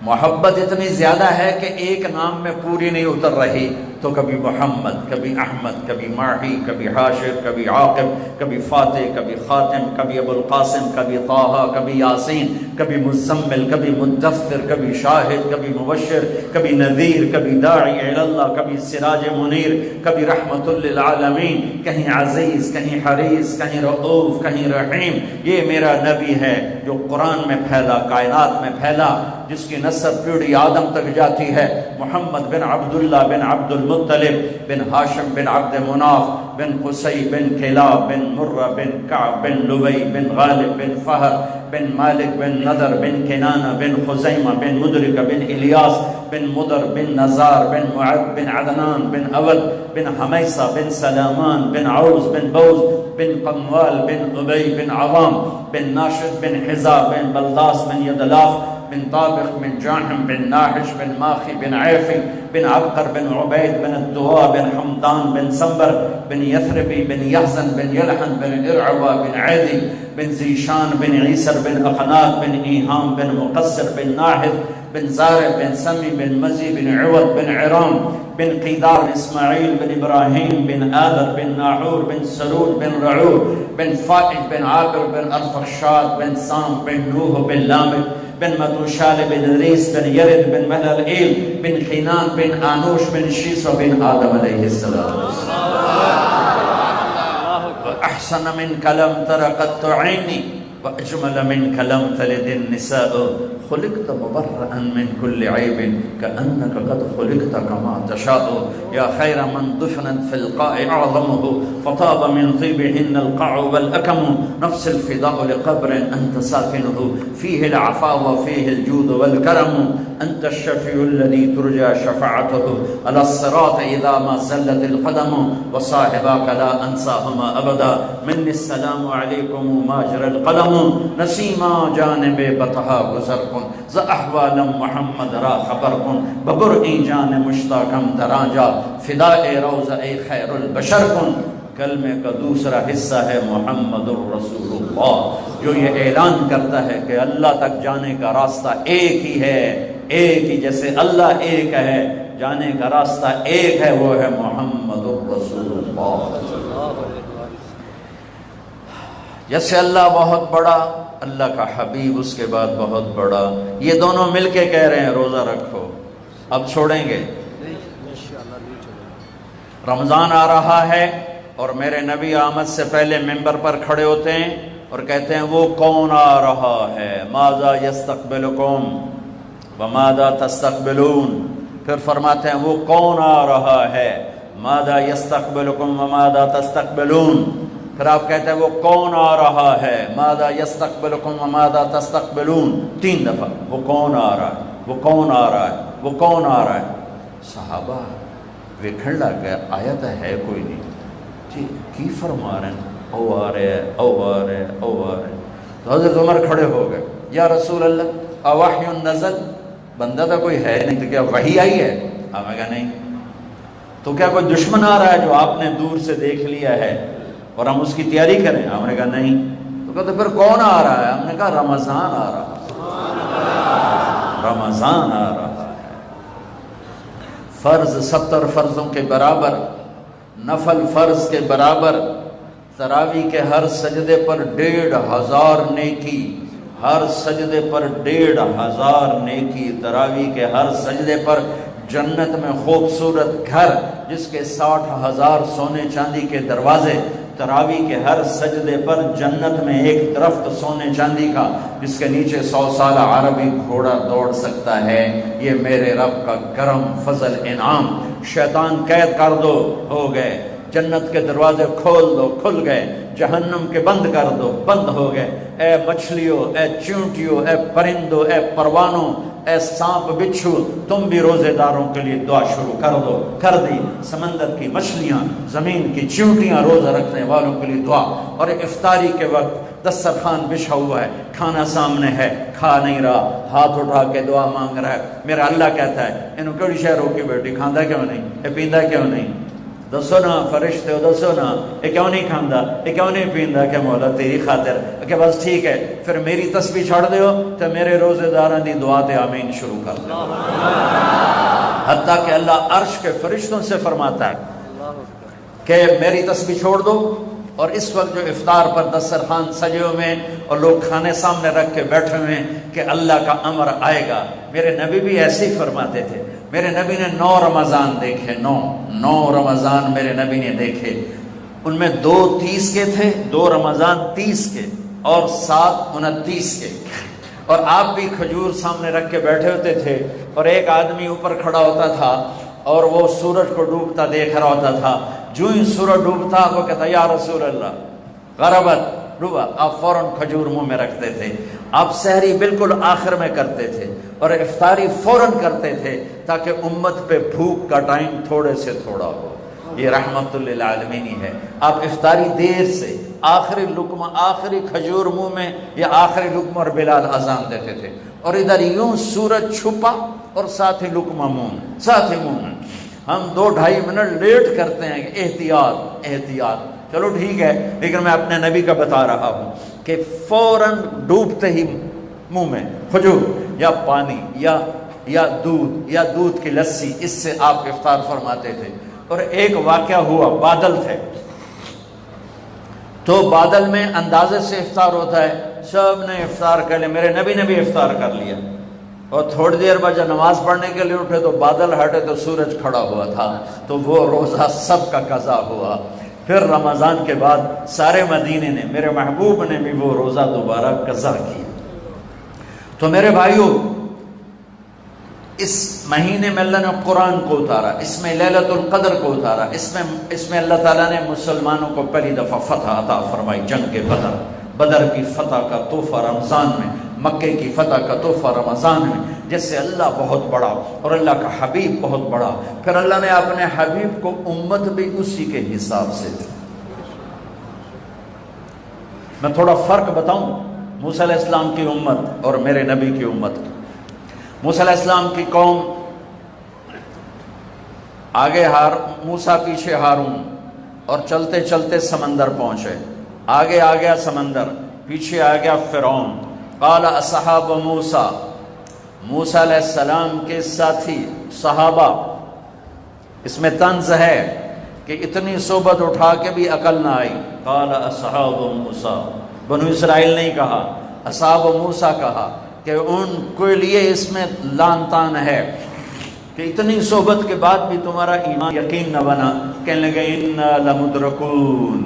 محبت اتنی زیادہ ہے کہ ایک نام میں پوری نہیں اتر رہی تو کبھی محمد، کبھی احمد، کبھی ماہی، کبھی حاشر، کبھی عاقب، کبھی فاتح، کبھی خاتم، کبھی ابو القاسم، کبھی طٰہٰ، کبھی یاسین، کبھی مزمل، کبھی مدثر، کبھی شاہد، کبھی مبشر، کبھی نذیر، کبھی داعی الی اللہ، کبھی سراج منیر، کبھی رحمت للعالمین، کہیں عزیز، کہیں حریص، کہیں رؤوف، کہیں رحیم۔ یہ میرا نبی ہے جو قرآن میں پھیلا، کائنات میں پھیلا، جس کی نسب پیڑھی آدم تک جاتی ہے۔ محمد بن عبداللہ بن عبد المطلب بن ہاشم بن عبد مناف بن قصی بن کلاب بن مرہ بن کعب بن لبی بن غالب بن فہر بن مالک بن نضر بن کنانہ بن خزیمہ بن مدرک بن الیاس بن مدر بن نزار بن معد بن عدنان بن اول بن حمیصہ بن سلامان بن عوز بن بوز بن قموال بن ابی بن عوام بن ناشد بن حزا بن بلداس بن یدلاف بن طابق بن جاحم بن ناحش بن ماخی بن عیفی بن عبقر بن عبید بن الدواء بن حمدان بن سنبر بن یثربی بن یحزن بن یلحن بن ارعوا بن عیدی بن زیشان بن عیسر بن اقناط بن ایہام بن مقصر بن ناحد بن زارب بن سمی بن مزی بن عوض بن عرام بن قیدار بن اسماعیل بن ابراہیم بن آدر بن ناحور بن سرود بن رعور بن فائد بن عابر بن ارفخشاد بن سام بن نوح بن لامک بن متوشال بن ادریس بن یرد بن مہللئیل بن خینان بن آنوش بن شیس بن آدم علیہ السلام۔ احسن من کلم ترقت عینی واجمل من کلم تلد النساء خلقت مبرئا من كل عيب كأنك قد خلقت كما تشاء يا خير من دفنت في القاع أعظمه فطاب من طيبهن القاع والأكم نفس الفداء لقبر أنت ساكنه فيه العفاء وفيه الجود والكرم أنت الشفيع الذي ترجى شفاعته على الصراط إذا ما زلت القدم وصاحباك لا أنساهما أبدا مني السلام عليكم ما جرى القلم نسيما جانب بطها گزر کن ز احوال محمد را خبر کن ببرئی جان مشتاقم تراجا فداء روضہ خیر البشر کن۔ کلمے کا دوسرا حصہ ہے محمد الرسول اللہ، جو یہ اعلان کرتا ہے کہ اللہ تک جانے کا راستہ ایک ہی ہے، ایک ہی، جیسے اللہ ایک ہے جانے کا راستہ ایک ہے، وہ ہے محمد الرسول اللہ۔ جیسے اللہ بہت بڑا، اللہ کا حبیب اس کے بعد بہت بڑا، یہ دونوں مل کے کہہ رہے ہیں روزہ رکھو۔ اب چھوڑیں گے؟ رمضان آ رہا ہے اور میرے نبی آمد سے پہلے ممبر پر کھڑے ہوتے ہیں اور کہتے ہیں وہ کون آ رہا ہے، ماذا یستقبلکم وماذا تستقبلون، پھر فرماتے ہیں وہ کون آ رہا ہے، ماذا یستقبلکم وماذا تستقبلون، پھر آپ کہتے ہیں وہ کون آ رہا ہے، ماذا یستقبلکم وماذا تستقبلون، 3 دفعہ وہ کون آ رہا ہے، وہ کون آ رہا ہے، وہ کون آ رہا ہے۔ صحابہ ویکھن لگ گئے آیت ہے کوئی نہیں، کی فرما رہے ہیں، او آ رہے او آ رہے او آ رہے۔ تو حضرت عمر کھڑے ہو گئے، یا رسول اللہ اوحی نزل، بندہ تو کوئی ہے نہیں، تو کیا وحی آئی ہے؟ ہم نے کہا نہیں۔ تو کیا کوئی دشمن آ رہا ہے جو آپ نے دور سے دیکھ لیا ہے اور ہم اس کی تیاری کریں؟ ہم نے کہا نہیں۔ تو کہتے پھر کون آ رہا ہے؟ ہم نے کہا رمضان آ رہا ہے، رمضان آ رہا ہے۔ فرض 70 فرضوں کے برابر، نفل فرض کے برابر، تراویح کے ہر سجدے پر 1500 نیکی، ہر سجدے پر 1500 نیکی، تراویح کے ہر سجدے پر جنت میں خوبصورت گھر جس کے 60,000 سونے چاندی کے دروازے، تراویح کے ہر سجدے پر جنت میں ایک درخت سونے چاندی کا جس کے نیچے 100 سالہ عربی گھوڑا دوڑ سکتا ہے۔ یہ میرے رب کا کرم فضل انعام۔ شیطان قید کر دو، ہو گئے، جنت کے دروازے کھول دو، کھل گئے، جہنم کے بند کر دو، بند ہو گئے۔ اے مچھلیوں، اے چونٹیوں، اے پرندوں، اے پروانوں، اے سانپ بچھو، تم بھی روزے داروں کے لیے دعا شروع کر دو، کر دی۔ سمندر کی مچھلیاں، زمین کی چیونٹیاں، روزہ رکھنے والوں کے لیے دعا۔ اور افطاری کے وقت دسترخوان بچھا ہوا ہے، کھانا سامنے ہے، کھا نہیں رہا، ہاتھ اٹھا کے دعا مانگ رہا ہے۔ میرا اللہ کہتا ہے انہوں کیڑی شے روکی بیٹی، کھاندا کیوں نہیں، اے پیندا کیوں نہیں؟ دسو نا فرشتے ہو، دسو نا یہ کیوں نہیں کھاندا، یہ کیوں نہیں پیندا؟ کہ مولا تیری خاطر، کہ بس ٹھیک ہے پھر میری تسبیح چھڑ دیو تو میرے روزے داراں دی دعا تے آمین شروع کر دو۔ حتیٰ کہ اللہ عرش کے فرشتوں سے فرماتا ہے کہ میری تسبیح چھوڑ دو، اور اس وقت جو افطار پر دسترخوان سجے ہوئے ہیں اور لوگ کھانے سامنے رکھ کے بیٹھے ہوئے ہیں کہ اللہ کا امر آئے گا، میرے نبی بھی ایسے ہی فرماتے تھے۔ میرے نبی نے 9 رمضان دیکھے، 9 رمضان میرے نبی نے دیکھے، ان میں 2 30 کے تھے، 2 رمضان 30 کے اور 7 29 کے، اور آپ بھی کھجور سامنے رکھ کے بیٹھے ہوتے تھے، اور ایک آدمی اوپر کھڑا ہوتا تھا اور وہ سورج کو ڈوبتا دیکھ رہا ہوتا تھا، جو ہی سورج ڈوبتا وہ کہتا یا رسول اللہ غربت ڈوبا، آپ فوراً کھجور منہ میں رکھتے تھے۔ آپ سحری بالکل آخر میں کرتے تھے اور افطاری فوراً کرتے تھے تاکہ امت پہ بھوک کا ٹائم تھوڑے سے تھوڑا ہو۔ یہ رحمت للعالمین ہی ہے۔ آپ افطاری دیر سے، آخری لقمہ، آخری کھجور منہ میں یا آخری لقمہ، اور بلال اذان دیتے تھے، اور ادھر یوں سورج چھپا اور ساتھ ہی لقمہ منہ میں، ساتھ ہی منہ میں۔ ہم 2-2.5 منٹ لیٹ کرتے ہیں کہ احتیاط احتیاط، چلو ٹھیک ہے، لیکن میں اپنے نبی کا بتا رہا ہوں کہ فوراً ڈوبتے ہی منہ میں کھجور یا پانی یا دودھ کی لسی، اس سے آپ افطار فرماتے تھے۔ اور ایک واقعہ ہوا، بادل تھے تو بادل میں اندازے سے افطار ہوتا ہے، سب نے افطار کر لیا، میرے نبی نے بھی افطار کر لیا، اور تھوڑی دیر بعد جب نماز پڑھنے کے لیے اٹھے تو بادل ہٹے تو سورج کھڑا ہوا تھا، تو وہ روزہ سب کا قضا ہوا۔ پھر رمضان کے بعد سارے مدینے نے، میرے محبوب نے بھی وہ روزہ دوبارہ قضا کیا۔ تو میرے بھائیو، اس مہینے میں اللہ نے قرآن کو اتارا، اس میں لیلۃ القدر کو اتارا، اس میں اللہ تعالیٰ نے مسلمانوں کو پہلی دفعہ فتح عطا فرمائی، جنگ بدر کی فتح کا تحفہ رمضان میں، مکے کی فتح کا تحفہ رمضان میں، جس سے اللہ بہت بڑا اور اللہ کا حبیب بہت بڑا۔ پھر اللہ نے اپنے حبیب کو امت بھی اسی کے حساب سے دی۔ میں تھوڑا فرق بتاؤں موسیٰ علیہ السلام کی امت اور میرے نبی کی امت کی۔ موسیٰ علیہ السلام کی قوم آگے موسیٰ پیچھے ہارون، اور چلتے چلتے سمندر پہنچے، آگے آ گیا سمندر، پیچھے آ گیا فرعون۔ قال اصحاب موسیٰ، موسیٰ علیہ السلام کے ساتھی صحابہ، اس میں طنز ہے کہ اتنی صحبت اٹھا کے بھی عقل نہ آئی۔ قال اصحاب موسیٰ، بنو اسرائیل نہیں کہا، اصحاب موسیٰ کہا، کہ ان کے لیے اس میں لان تان ہے کہ اتنی صحبت کے بعد بھی تمہارا ایمان یقین نہ بنا۔ کہنے لگے انا لمدرکون،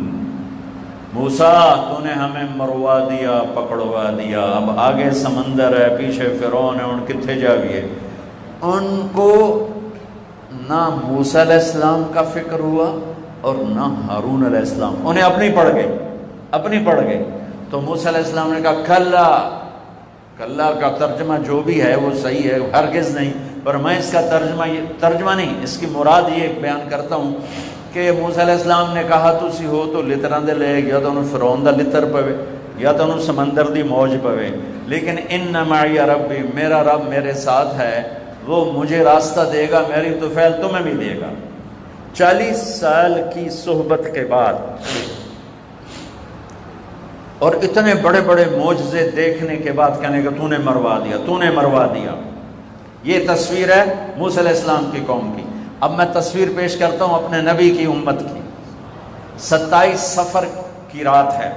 موسیٰ تو نے ہمیں مروا دیا، پکڑوا دیا، اب آگے سمندر ہے، پیچھے فرعون ہے، ان کتنے جاویے۔ ان کو نہ موسیٰ علیہ السلام کا فکر ہوا اور نہ ہارون علیہ السلام، انہیں اپنی پڑ گئے۔ تو موسیٰ علیہ السلام نے کہا کلا کا ترجمہ جو بھی ہے وہ صحیح ہے، ہرگز نہیں، پر میں اس کا ترجمہ نہیں، اس کی مراد یہ بیان کرتا ہوں کہ موسیٰ علیہ السلام نے کہا تسی ہو تو لتراں دے لے، یا تو انہوں فرعون دا لتر پوے یا تو انہوں سمندر دی موج پوے، لیکن ان معی ربی، میرا رب میرے ساتھ ہے، وہ مجھے راستہ دے گا، میری طفیل تمہیں بھی دے گا۔ 40 سال کی صحبت کے بعد اور اتنے بڑے بڑے معجزے دیکھنے کے بعد کہنے کہ تو نے مروا دیا۔ یہ تصویر ہے موسیٰ علیہ السلام کی قوم کی۔ اب میں تصویر پیش کرتا ہوں اپنے نبی کی امت کی۔ 27 صفر کی رات ہے،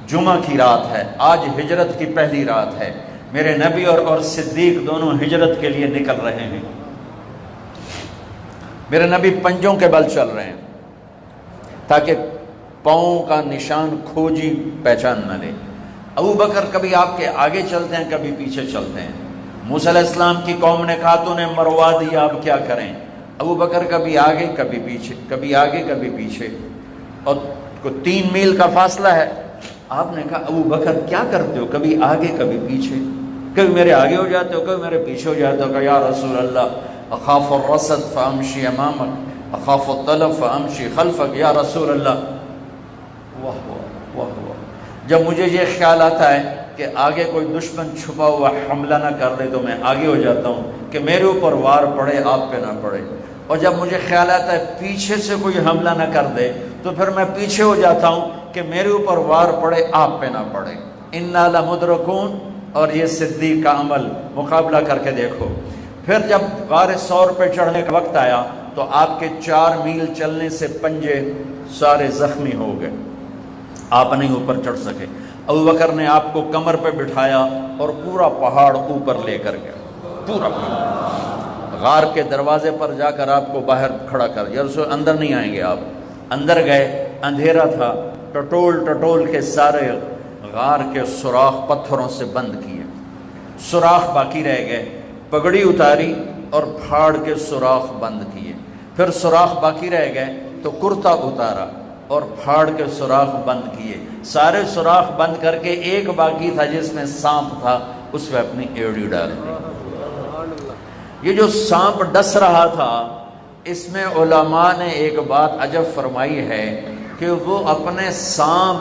جمعہ کی رات ہے، آج ہجرت کی پہلی رات ہے، میرے نبی اور صدیق دونوں ہجرت کے لیے نکل رہے ہیں۔ میرے نبی پنجوں کے بل چل رہے ہیں تاکہ پاؤں کا نشان کھوجی پہچان نہ لے۔ ابو بکر کبھی آپ کے آگے چلتے ہیں، کبھی پیچھے چلتے ہیں۔ موسیٰ علیہ السلام کی قوم نے کہا تو نے مروا دیا، اب کیا کریں؟ ابو بکر کبھی آگے کبھی پیچھے، کبھی آگے کبھی پیچھے، اور 3 میل کا فاصلہ ہے۔ آپ نے کہا ابو بکر کیا کرتے ہو، کبھی آگے کبھی پیچھے، کبھی میرے آگے ہو جاتے ہو کبھی میرے پیچھے ہو جاتے ہو۔ کہ یا رسول اللہ اخاف الرصد فامشی امامک اخاف الطلب فامشی خلفک، یا رسول اللہ۔ واہ، جب مجھے یہ خیال آتا ہے کہ آگے کوئی دشمن چھپا ہوا حملہ نہ کر دے تو میں آگے ہو جاتا ہوں کہ میرے اوپر وار پڑے، آپ پہ نہ پڑے، اور جب مجھے خیال آتا ہے پیچھے سے کوئی حملہ نہ کر دے تو پھر میں پیچھے ہو جاتا ہوں کہ میرے اوپر وار پڑے، آپ پہ نہ پڑے۔ انا لمدرکون، اور یہ صدیق کا عمل مقابلہ کر کے دیکھو۔ پھر جب غار ثور پہ چڑھنے کا وقت آیا تو آپ کے 4 میل چلنے سے پنجے سارے زخمی ہو گئے، آپ نہیں اوپر چڑھ سکے۔ ابوبکر نے آپ کو کمر پہ بٹھایا اور پورا پہاڑ اوپر لے کر گیا، پورا پہاڑ۔ غار کے دروازے پر جا کر آپ کو باہر کھڑا کر دیا، رسول اندر نہیں آئیں گے آپ۔ اندر گئے، اندھیرا تھا، ٹٹول کے سارے غار کے سوراخ پتھروں سے بند کیے، سوراخ باقی رہ گئے۔ پگڑی اتاری اور پھاڑ کے سوراخ بند کیے، پھر سوراخ باقی رہ گئے تو کرتا اتارا اور پھاڑ کے سوراخ بند کیے، سارے سوراخ بند کر کے ایک باقی تھا جس میں سانپ تھا، اس میں اپنی ایڑی ڈال دی۔ یہ جو سانپ ڈس رہا تھا، اس میں علماء نے ایک بات عجب فرمائی ہے کہ وہ اپنے سانپ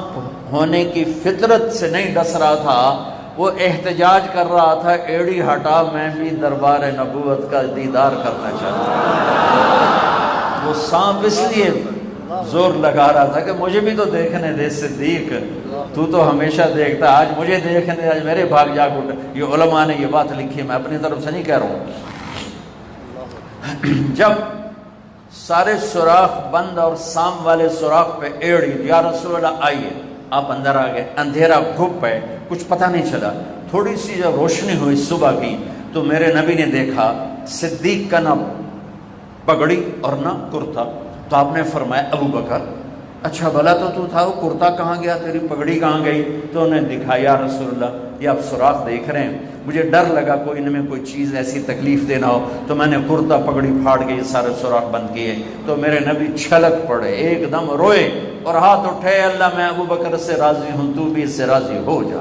ہونے کی فطرت سے نہیں ڈس رہا تھا، وہ احتجاج کر رہا تھا، ایڑی ہٹا، میں بھی دربار نبوت کا دیدار کرنا چاہتا ہوں۔ وہ سانپ اس لیے زور لگا رہا تھا کہ مجھے بھی تو دیکھنے دے صدیق، تو ہمیشہ دیکھتا، آج مجھے دیکھنے دے، آج میرے بھاگ جاگ اٹھ۔ یہ علماء نے یہ بات لکھی ہے، میں اپنی طرف سے نہیں کہہ رہا ہوں۔ جب سارے سوراخ بند اور سام والے سوراخ پہ ایڑی، یا رسول اللہ آئیے، آپ اندر آ گئے۔ اندھیرا گھپ ہے، کچھ پتہ نہیں چلا۔ تھوڑی سی جب روشنی ہوئی صبح کی تو میرے نبی نے دیکھا صدیق کا نہ پگڑی اور نہ کرتا، تو آپ نے فرمایا ابوبکر اچھا بھلا تو تھا، وہ کرتا کہاں گیا، تیری پگڑی کہاں گئی؟ تو انہیں دکھایا، یا رسول اللہ یہ آپ سوراخ دیکھ رہے ہیں، مجھے ڈر لگا کوئی ان میں کوئی چیز ایسی تکلیف دینا ہو، تو میں نے کرتا پگڑی پھاڑ کے یہ سارے سوراخ بند کیے۔ تو میرے نبی چھلک پڑے، ایک دم روئے اور ہاتھ اٹھے، اللہ میں ابوبکر سے راضی ہوں، تو بھی اس سے راضی ہو جا،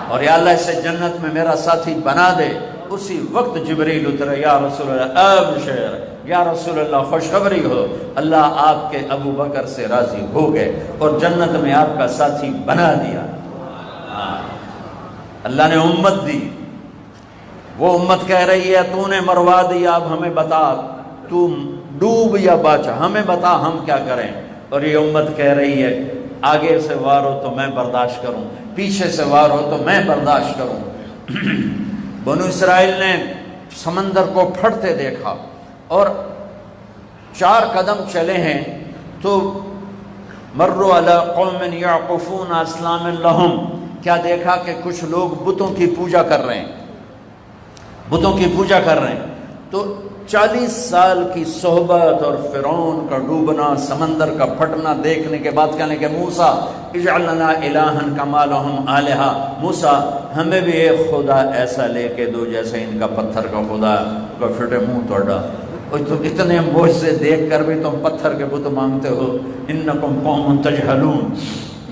اور یا اللہ اسے جنت میں میرا ساتھی بنا دے۔ اسی وقت جبریل اترے، یا رسول اللہ ابشر، یا رسول اللہ خوشخبری ہو، اللہ آپ کے ابوبکر سے راضی ہو گئے اور جنت میں آپ کا ساتھی بنا دیا۔ اللہ نے امت دی، وہ امت کہہ رہی ہے تو نے مروا دیا، اب ہمیں بتا تو ڈوب یا بچا، ہمیں بتا ہم کیا کریں۔ اور یہ امت کہہ رہی ہے آگے سے وار ہو تو میں برداشت کروں، پیچھے سے وار ہو تو میں برداشت کروں۔ بنو اسرائیل نے سمندر کو پھٹتے دیکھا اور 4 قدم چلے ہیں تو مروا علی قوم یعقفون اسلام لہم، کیا دیکھا کہ کچھ لوگ بتوں کی پوجا کر رہے ہیں، بتوں کی پوجا کر رہے ہیں۔ تو 40 سال کی صحبت اور فرعون کا ڈوبنا، سمندر کا پھٹنا دیکھنے کے بعد کہنے کہ موسیٰ اجعل لنا الہا کما لہم آلہہ، موسیٰ ہمیں بھی ایک خدا ایسا لے کے دو جیسے ان کا پتھر کا خدا کا پھٹے منہ توڑا، اور تم اتنے معجزے دیکھ کر بھی تم پتھر کے بت مانگتے ہو، انکم قوم تجہلون۔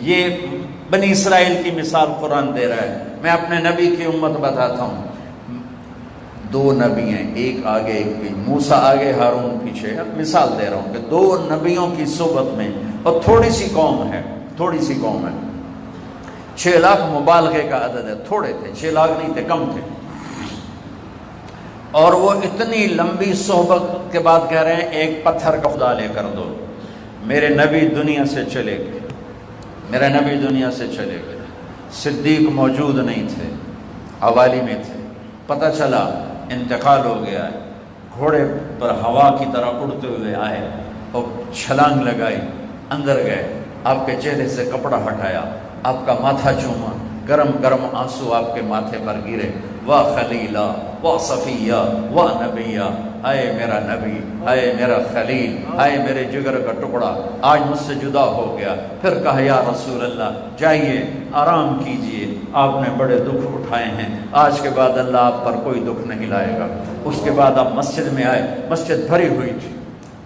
یہ بنی اسرائیل کی مثال قرآن دے رہا ہے۔ میں اپنے نبی کی امت بتاتا ہوں، 2 نبی ہیں، ایک آگے ایک پیچھے، موسیٰ آگے ہارون پیچھے۔ مثال دے رہا ہوں کہ 2 نبیوں کی صحبت میں، اور تھوڑی سی قوم ہے، تھوڑی سی قوم ہے، 6 لاکھ مبالغے کا عدد ہے، تھوڑے تھے، 6 لاکھ نہیں تھے، کم تھے، اور وہ اتنی لمبی صحبت کے بعد کہہ رہے ہیں ایک پتھر کا خدا لے کر دو۔ میرے نبی دنیا سے چلے گئے، میرے نبی دنیا سے چلے گئے، صدیق موجود نہیں تھے، حوالی میں تھے، پتہ چلا انتقال ہو گیا ہے، گھوڑے پر ہوا کی طرح اڑتے ہوئے آئے اور چھلانگ لگائی، اندر گئے، آپ کے چہرے سے کپڑا ہٹایا، آپ کا ماتھا چوما، گرم گرم آنسو آپ کے ماتھے پر گرے، واہ خلیلہ واہ صفیہ واہ نبیہ، اے میرا نبی، اے میرا خلیل، اے میرے جگر کا ٹکڑا، آج مجھ سے جدا ہو گیا۔ پھر کہا یا رسول اللہ جائیے آرام کیجئے، آپ نے بڑے دکھ اٹھائے ہیں، آج کے بعد اللہ آپ پر کوئی دکھ نہیں لائے گا۔ اس کے بعد آپ مسجد میں آئے، مسجد بھری ہوئی تھی،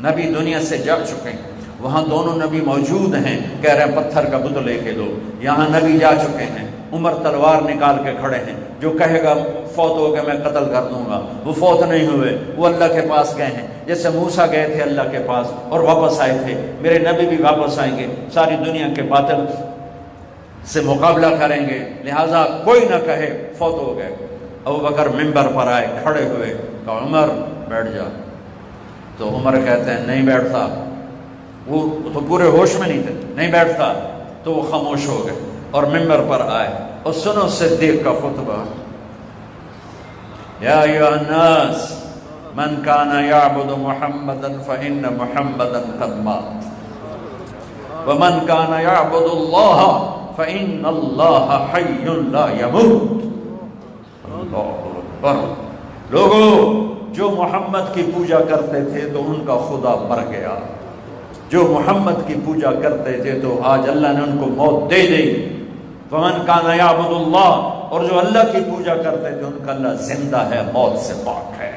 نبی دنیا سے جا چکے ہیں، وہاں دونوں نبی موجود ہیں، کہہ رہے ہیں پتھر کا بت لے کے دو، یہاں نبی جا چکے ہیں، عمر تلوار نکال کے کھڑے ہیں، جو کہے گا فوت ہو کے میں قتل کر دوں گا، وہ فوت نہیں ہوئے، وہ اللہ کے پاس گئے ہیں، جیسے موسیٰ گئے تھے اللہ کے پاس اور واپس آئے تھے، میرے نبی بھی واپس آئیں گے، ساری دنیا کے باطل سے مقابلہ کریں گے، لہٰذا کوئی نہ کہے فوت ہو گئے۔ ابوبکر ممبر پر آئے، کھڑے ہوئے، کہا عمر بیٹھ جا، تو عمر کہتے ہیں نہیں بیٹھتا، وہ تو پورے ہوش میں نہیں تھے، نہیں بیٹھتا، تو وہ خاموش ہو گئے اور ممبر پر آئے، اور سنو صدیق کا خطبہ، یا ایھا الناس من کان یعبد محمدا فإن محمدا قد مات ومن کان یعبد اللہ فإن اللہ حی لا یموت۔ اللہ اکبر۔ لوگوں، جو محمد کی پوجا کرتے تھے تو ان کا خدا مر گیا، جو محمد کی پوجا کرتے تھے تو آج اللہ نے ان کو موت دے دی۔ فمن کان یعبد اللہ، اور جو اللہ کی پوجا کرتے تھے ان کا اللہ زندہ ہے، موت سے پاک ہے۔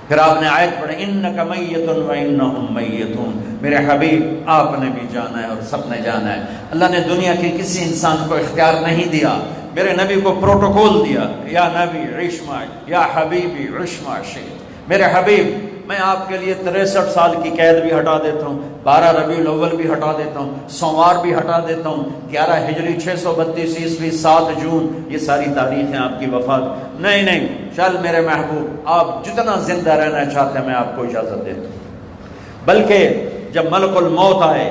پھر آپ نے آیت پڑھی انک میت و انہم میتون، میرے حبیب آپ نے بھی جانا ہے اور سب نے جانا ہے۔ اللہ نے دنیا کے کسی انسان کو اختیار نہیں دیا، میرے نبی کو پروٹوکول دیا، یا نبی عش ما یا حبیبی عش ما شئت، میرے حبیب میں آپ کے لیے 63 سال کی قید بھی ہٹا دیتا ہوں، 12 ربیع الاول بھی ہٹا دیتا ہوں، سوموار بھی ہٹا دیتا ہوں، 11 ہجری 632 عیسوی 7 جون، یہ ساری تاریخیں آپ کی وفات۔ نہیں، چل میرے محبوب، آپ جتنا زندہ رہنا چاہتے ہیں میں آپ کو اجازت دیتا ہوں۔ بلکہ جب ملک الموت آئے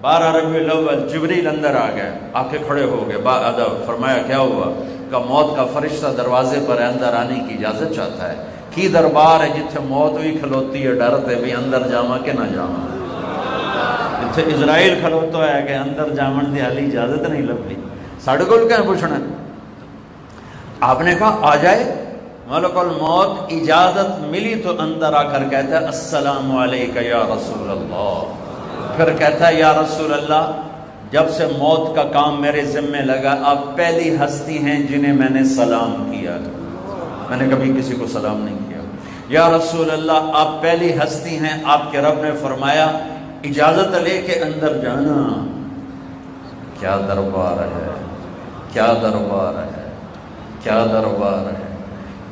12 ربیع الاول، جبریل اندر آ گئے، آ کے کھڑے ہو گئے، باادب فرمایا کیا ہوا؟ کہ موت کا فرشتہ دروازے پر اندر آنے کی اجازت چاہتا ہے۔ کی دربار ہے جتھے موت بھی کھلوتی ہے، ڈرتے بھی اندر جاواں کہ نہ جاواں، جتھے اسرائیل کھلوتا ہے کہ اندر جاون دی حالی اجازت نہیں لبھی، ساڑھے کول کیا پوچھنا؟ آپ نے کہا آ جائے، ملک الموت اجازت ملی تو اندر آ کر کہتا ہے السلام علیکہ یا رسول اللہ۔ پھر کہتا ہے یا رسول اللہ، جب سے موت کا کام میرے ذمے لگا آپ پہلی ہستی ہیں جنہیں میں نے سلام کیا، میں نے کبھی کسی کو سلام نہیں کیا۔ یا رسول اللہ آپ پہلی ہستی ہیں، آپ کے رب نے فرمایا اجازت لے کے اندر جانا۔ کیا دربار ہے، کیا دربار ہے، کیا دربار ہے۔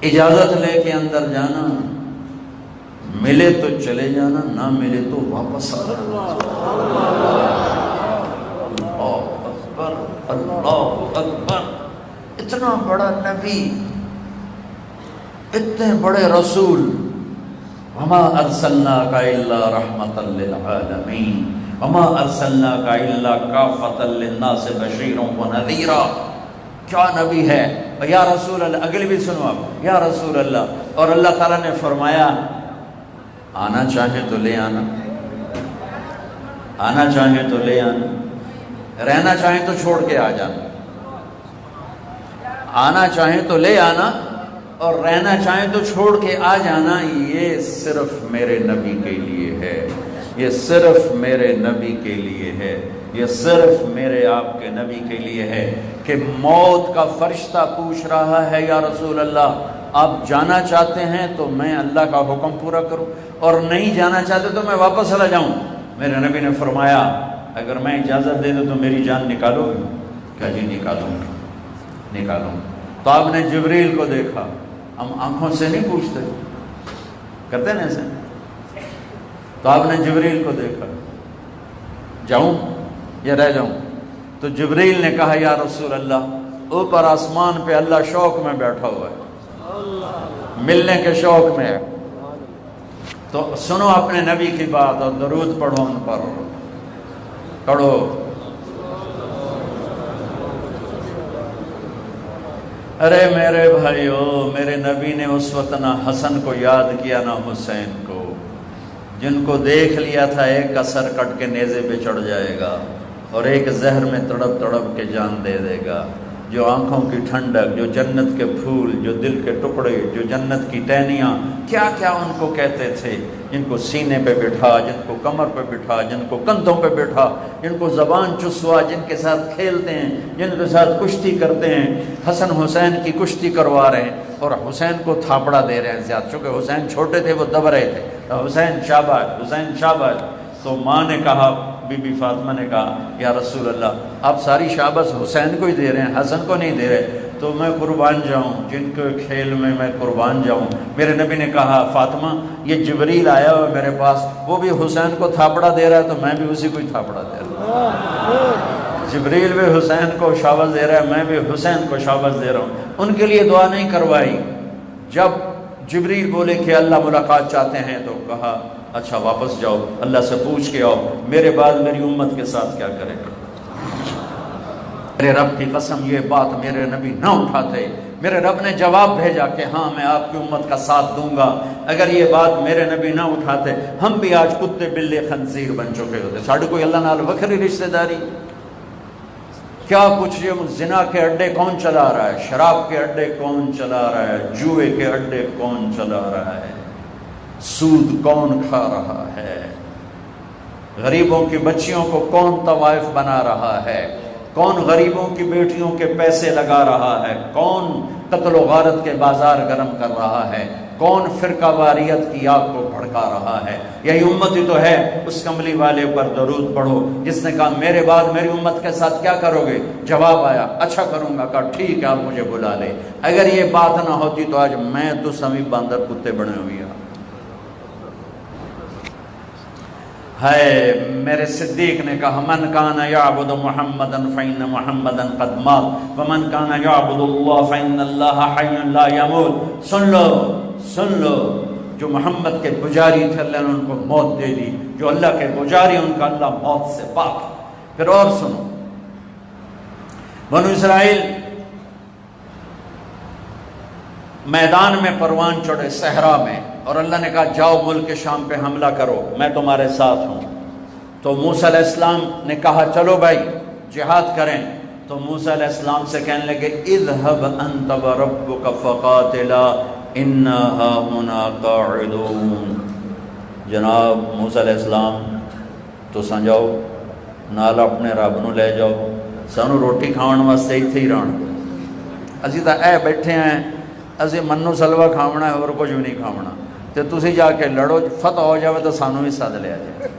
اجازت لے کے اندر جانا، ملے تو چلے جانا، نہ ملے تو واپس آ جانا۔ اللہ اکبر، اللہ اکبر۔ اتنا بڑا نبی، اتنے بڑے رسول، وما ارسلناک الا رحمۃ للعالمین وما ارسلناک الا کافۃ للناس بشیرا ونذیرا۔ کیا نبی ہے؟ یا رسول اللہ، اگلی بھی سنو آپ، یا رسول اللہ۔ اور اللہ تعالیٰ نے فرمایا آنا چاہیں تو لے آنا، آنا چاہیں تو لے آنا، رہنا چاہیں تو چھوڑ کے آ جانا، آنا چاہیں تو لے آنا اور رہنا چاہیں تو چھوڑ کے آ جانا۔ یہ صرف میرے نبی کے لیے ہے، یہ صرف میرے نبی کے لیے ہے، یہ صرف میرے آپ کے نبی کے لیے ہے کہ موت کا فرشتہ پوچھ رہا ہے یا رسول اللہ آپ جانا چاہتے ہیں تو میں اللہ کا حکم پورا کروں، اور نہیں جانا چاہتے تو میں واپس چلا جاؤں۔ میرے نبی نے فرمایا اگر میں اجازت دے دوں تو میری جان نکالو گے؟ کہا جی نکالوں گا، نکالوں گا۔ تو آپ نے جبریل کو دیکھا، ہم آنکھوں سے نہیں پوچھتے، کرتے نا ایسے، تو آپ نے جبریل کو دیکھا، جاؤں یا رہ جاؤں؟ تو جبریل نے کہا یا رسول اللہ اوپر آسمان پہ اللہ شوق میں بیٹھا ہوا ہے، ملنے کے شوق میں ہے، تو سنو اپنے نبی کی بات اور درود پڑھو ان پر، پڑھو۔ ارے میرے بھائیو، میرے نبی نے اس وقت نہ حسن کو یاد کیا نہ حسین کو، جن کو دیکھ لیا تھا ایک کا سر کٹ کے نیزے پہ چڑھ جائے گا اور ایک زہر میں تڑپ تڑپ کے جان دے دے گا، جو آنکھوں کی ٹھنڈک، جو جنت کے پھول، جو دل کے ٹکڑے، جو جنت کی ٹہنیاں، کیا کیا ان کو کہتے تھے، جن کو سینے پہ بٹھا، جن کو کمر پہ بٹھا، جن کو کندھوں پہ بٹھا، جن کو زبان چسوا، جن کے ساتھ کھیلتے ہیں، جن کے ساتھ کشتی کرتے ہیں، حسن حسین کی کشتی کروا رہے ہیں اور حسین کو تھاپڑا دے رہے ہیں زیادہ، چونکہ حسین چھوٹے تھے وہ دب رہے تھے، حسین شاباش، حسین شاباش۔ تو ماں نے کہا، بی بی فاطمہ نے کہا یا رسول اللہ آپ ساری شاباش حسین کو ہی دے رہے ہیں، حسن کو نہیں دے رہے، تو میں قربان جاؤں، جن کے کھیل میں قربان جاؤں۔ میرے نبی نے کہا فاطمہ یہ جبریل آیا ہوا میرے پاس، وہ بھی حسین کو تھاپڑا دے رہا ہے تو میں بھی اسی کو ہی تھاپڑا دے رہا ہوں۔ جبریل بھی حسین کو شاباش دے رہا ہے، میں بھی حسین کو شاباش دے رہا ہوں۔ ان کے لیے دعا نہیں کروائی۔ جب جبریل بولے کہ اللہ ملاقات چاہتے ہیں تو کہا اچھا واپس جاؤ، اللہ سے پوچھ کے آؤ میرے بعد میری امت کے ساتھ کیا کرے گا۔ میرے رب کی قسم یہ بات میرے نبی نہ اٹھاتے میرے رب نے جواب بھیجا کہ ہاں میں آپ کی امت کا ساتھ دوں گا۔ اگر یہ بات میرے نبی نہ اٹھاتے ہم بھی آج کتے بلے خنزیر بن چکے ہوتے۔ ساڑھے کوئی اللہ نال وکھری رشتہ داری کیا کچھ، یہ زنا کے اڈے کون چلا رہا ہے، شراب کے اڈے کون چلا رہا ہے، جوئے کے اڈے کون چلا رہا ہے، سود کون کھا رہا ہے، غریبوں کی بچیوں کو کون طوائف بنا رہا ہے، کون غریبوں کی بیٹیوں کے پیسے لگا رہا ہے، کون قتل و غارت کے بازار گرم کر رہا ہے، کون فرقہ واریت کی آگ کو بھڑکا رہا ہے۔ یہی امت ہی تو ہے۔ اس کملی والے پر درود پڑھو جس نے کہا میرے بعد میری امت کے ساتھ کیا کرو گے؟ جواب آیا اچھا کروں گا۔ کہا ٹھیک ہے آپ مجھے بلا لے۔ اگر یہ بات نہ ہوتی تو آج میں تو سمی باندر کتے بنے ہوئی ہے۔ میرے صدیق نے کہا من کان یعبد محمدا فإن محمدا قد مات ومن کان یعبد اللہ فإن اللہ حی لا یموت۔ سن لو جو محمد کے پجاری تھے اللہ نے ان کو موت دے دی، جو اللہ کے پجاری ان کا اللہ موت سے پاک۔ پھر اور سنو، بنو اسرائیل میدان میں پروان چڑھے صحرا میں، اور اللہ نے کہا جاؤ ملک شام پہ حملہ کرو، میں تمہارے ساتھ ہوں۔ تو موسیٰ علیہ السلام نے کہا چلو بھائی جہاد کریں۔ تو موسیٰ علیہ السلام سے کہنے لگے اذهب انت وربك فقاتلا انا هاهنا قاعدون۔ جناب موسیٰ علیہ السلام تو سمجھاؤ نال اپنے رب نو لے جاؤ، سانو روٹی کھاؤن واسطے ایتھے ہی رہن دو، اسی تو اے بیٹھے ہیں، اسی منو سلوا کھاونا ہے اور کچھ بھی نہیں کھاونا، تو تسی جا کے لڑو، فتح ہو جاوے تو سانو بھی ساتھ لے آ جائے۔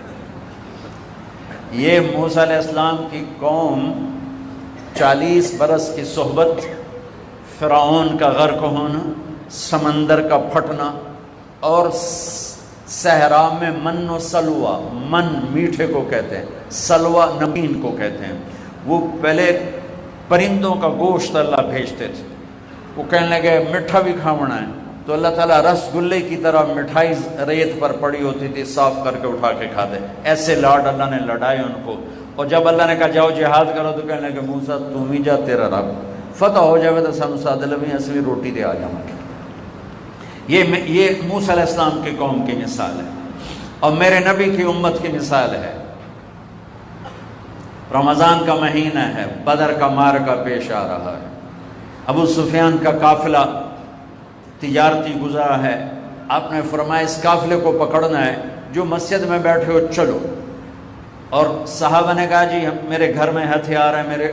یہ موسیٰ علیہ السلام کی قوم 40 برس کی صحبت، فرعون کا غرق ہونا، سمندر کا پھٹنا، اور صحرا میں من و سلوا، من میٹھے کو کہتے ہیں، سلوا نمکین کو کہتے ہیں۔ وہ پہلے پرندوں کا گوشت اللہ بھیجتے تھے، وہ کہنے لگے میٹھا بھی کھاونا ہے، تو اللہ تعالیٰ رس گلے کی طرح مٹھائی ریت پر پڑی ہوتی تھی صاف کر کے اٹھا کے کھاتے، ایسے لاڈ اللہ نے لڑائے ان کو۔ اور جب اللہ نے کہا جاؤ جہاد کرو تو کہنے لگے موسیٰ تم ہی جا، تیرا رب فتح ہو جائے تو سانو ساتھ لویں، اصلی روٹی دے آ جاؤں گے۔ یہ موسیٰ علیہ السلام کی قوم کی مثال ہے، اور میرے نبی کی امت کی مثال ہے۔ رمضان کا مہینہ ہے، بدر کا معرکہ پیش آ رہا ہے، ابو سفیان کا قافلہ تجارتی گزرا ہے، آپ نے فرمایا اس قافلے کو پکڑنا ہے، جو مسجد میں بیٹھے ہو چلو۔ اور صحابہ نے کہا جی میرے گھر میں ہتھیار ہیں، میرے